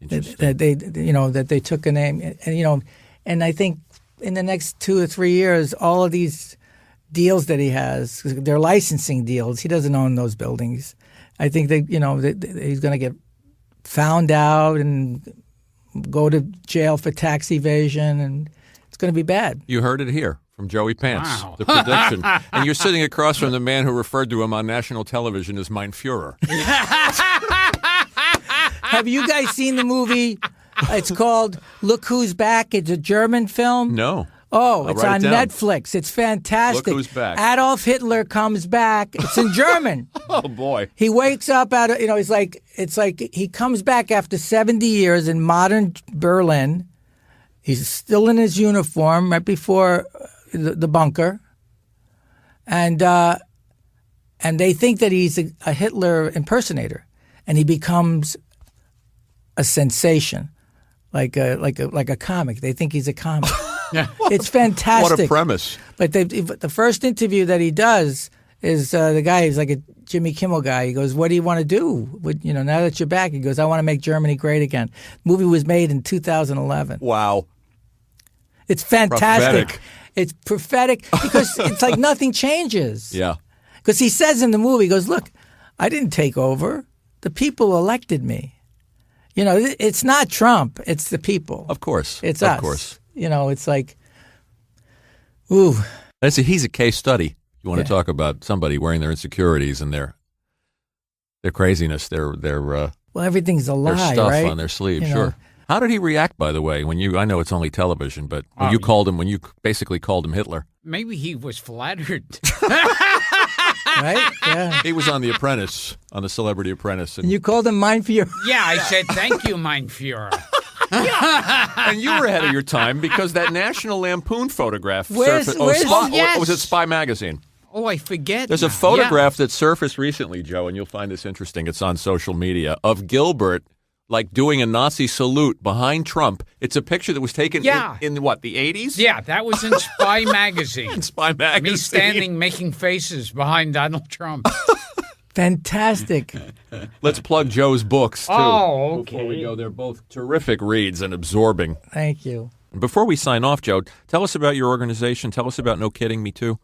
That they took a name, and I think in the next 2 or 3 years, all of these deals that he has, they're licensing deals. He doesn't own those buildings. I think that he's going to get found out and go to jail for tax evasion, and it's going to be bad. You heard it here from Joey Pants, Wow. the prediction. And you're sitting across from the man who referred to him on national television as Mein Führer. Have you guys seen the movie? It's called Look Who's Back. It's a German film. No. Oh, I'll it's write on it down. Netflix. It's fantastic. Look Who's Back. Adolf Hitler comes back. It's in German. Oh, boy. He wakes up out of, it's like he comes back after 70 years in modern Berlin. He's still in his uniform right before the bunker, and they think that he's a Hitler impersonator, and he becomes a sensation, like a comic. They think he's a comic. It's fantastic. What a premise! But the first interview that he does is the guy. He's like a Jimmy Kimmel guy. He goes, "What do you want to do? Now that you're back?" He goes, "I want to make Germany great again." The movie was made in 2011. Wow. It's fantastic. Prophetic. It's prophetic because it's like nothing changes. Yeah. Because he says in the movie, he goes, "Look, I didn't take over. The people elected me. It's not Trump. It's the people. Of course. It's of us. Course. It's like, ooh." He's a case study. You want to talk about somebody wearing their insecurities and their craziness, their well, everything's a lie, their stuff right? on their sleeve. Sure. How did he react, by the way, I know it's only television, but when you basically called him Hitler? Maybe he was flattered. Right? Yeah. He was on The Apprentice, on The Celebrity Apprentice. And you called him Mein Führer. Yeah, I said, thank you, Mein Führer. And you were ahead of your time because that National Lampoon photograph surfaced. Yes. Or was it Spy Magazine? Oh, I forget. There's a photograph that surfaced recently, Joe, and you'll find this interesting. It's on social media, of Gilbert doing a Nazi salute behind Trump. It's a picture that was taken in what, the 80s? Yeah, that was in Spy Magazine. In Spy Magazine. Me standing making faces behind Donald Trump. Fantastic. Let's plug Joe's books, too. Oh, okay. Before we go, they're both terrific reads and absorbing. Thank you. Before we sign off, Joe, tell us about your organization. Tell us about No Kidding Me Too.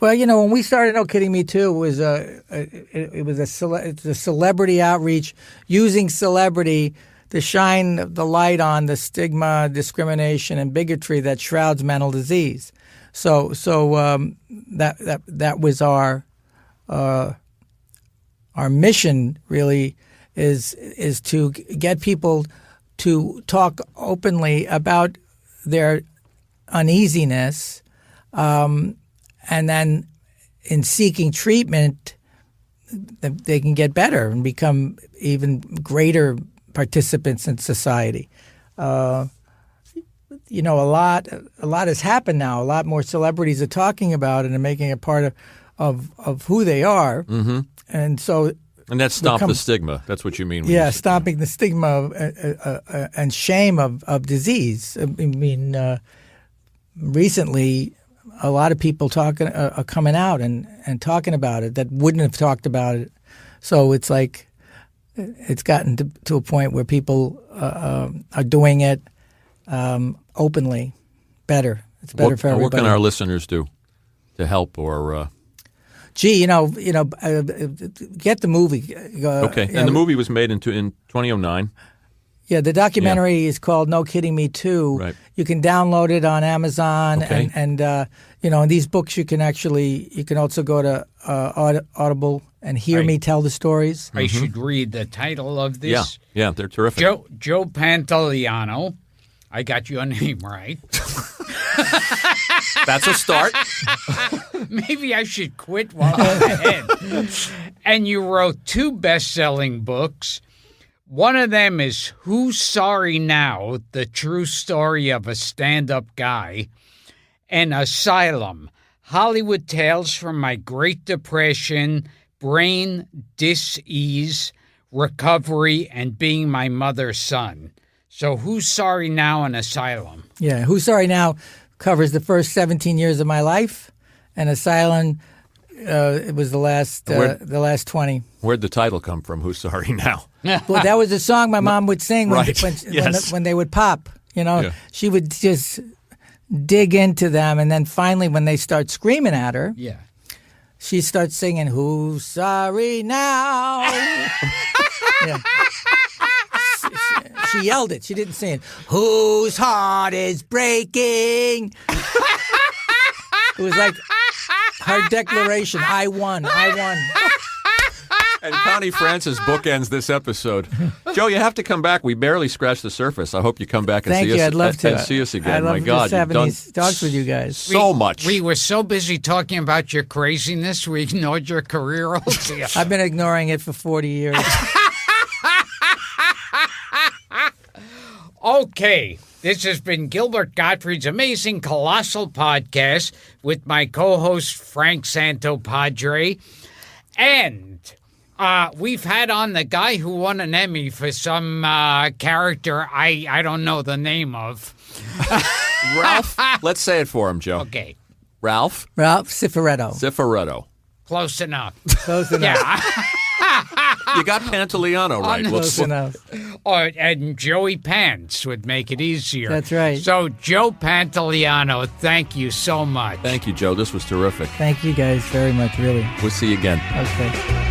Well, when we started No Kidding Me Too, it was a celebrity outreach using celebrity to shine the light on the stigma, discrimination, and bigotry that shrouds mental disease. So that was our mission. Really, is to get people to talk openly about their uneasiness. And then in seeking treatment, they can get better and become even greater participants in society. A lot has happened now. A lot more celebrities are talking about it and making it part of who they are. Mm-hmm. And so... And that's stomp the stigma. That's what you mean. Yeah, stomping the stigma and shame of disease. I mean, recently... a lot of people are coming out and talking about it that wouldn't have talked about it. So it's like it's gotten to a point where people are doing it openly. Better. It's better for everybody. What can our listeners do to help or? Get the movie. Okay, and the movie was made in 2009. Yeah, the documentary is called No Kidding Me Too. Right. You can download it on Amazon, Okay. and in these books you can also go to Audible and hear me tell the stories. I should read the title of this. Yeah, they're terrific. Joe Pantoliano. I got your name right. That's a start. Maybe I should quit while I'm ahead. And you wrote 2 best-selling books. One of them is Who's Sorry Now? The True Story of a Stand-Up Guy, and Asylum, Hollywood Tales from My Great Depression, Brain Dis-ease, Recovery, and Being My Mother's Son. So Who's Sorry Now and Asylum? Yeah, Who's Sorry Now covers the first 17 years of my life, and Asylum, it was the last 20. Where'd the title come from? Who's Sorry Now? Well, that was a song my mom would sing when they would pop. She would just dig into them, and then finally, when they start screaming at her, she starts singing "Who's Sorry Now." Yeah. She yelled it. She didn't sing it. Whose heart is breaking? It was like her declaration. I won. And Connie Francis bookends this episode. Joe, you have to come back. We barely scratched the surface. I hope you come back and Thank see you. us. I'd love to. And see us again. I love My God, just having you've done these talks with you guys. so much. We were so busy talking about your craziness, we ignored your career altogether. I've been ignoring it for 40 years. Okay, This has been Gilbert Gottfried's amazing Colossal podcast with my co-host Frank Santopadre. And we've had on the guy who won an Emmy for some character I don't know the name of. Ralph, let's say it for him, Joe. Okay. Ralph Cifaretto. Cifaretto. Close enough. Close enough. Yeah. You got Pantoliano right. Close enough. And Joey Pants would make it easier. That's right. So, Joe Pantoliano, thank you so much. Thank you, Joe. This was terrific. Thank you guys very much, really. We'll see you again. Okay.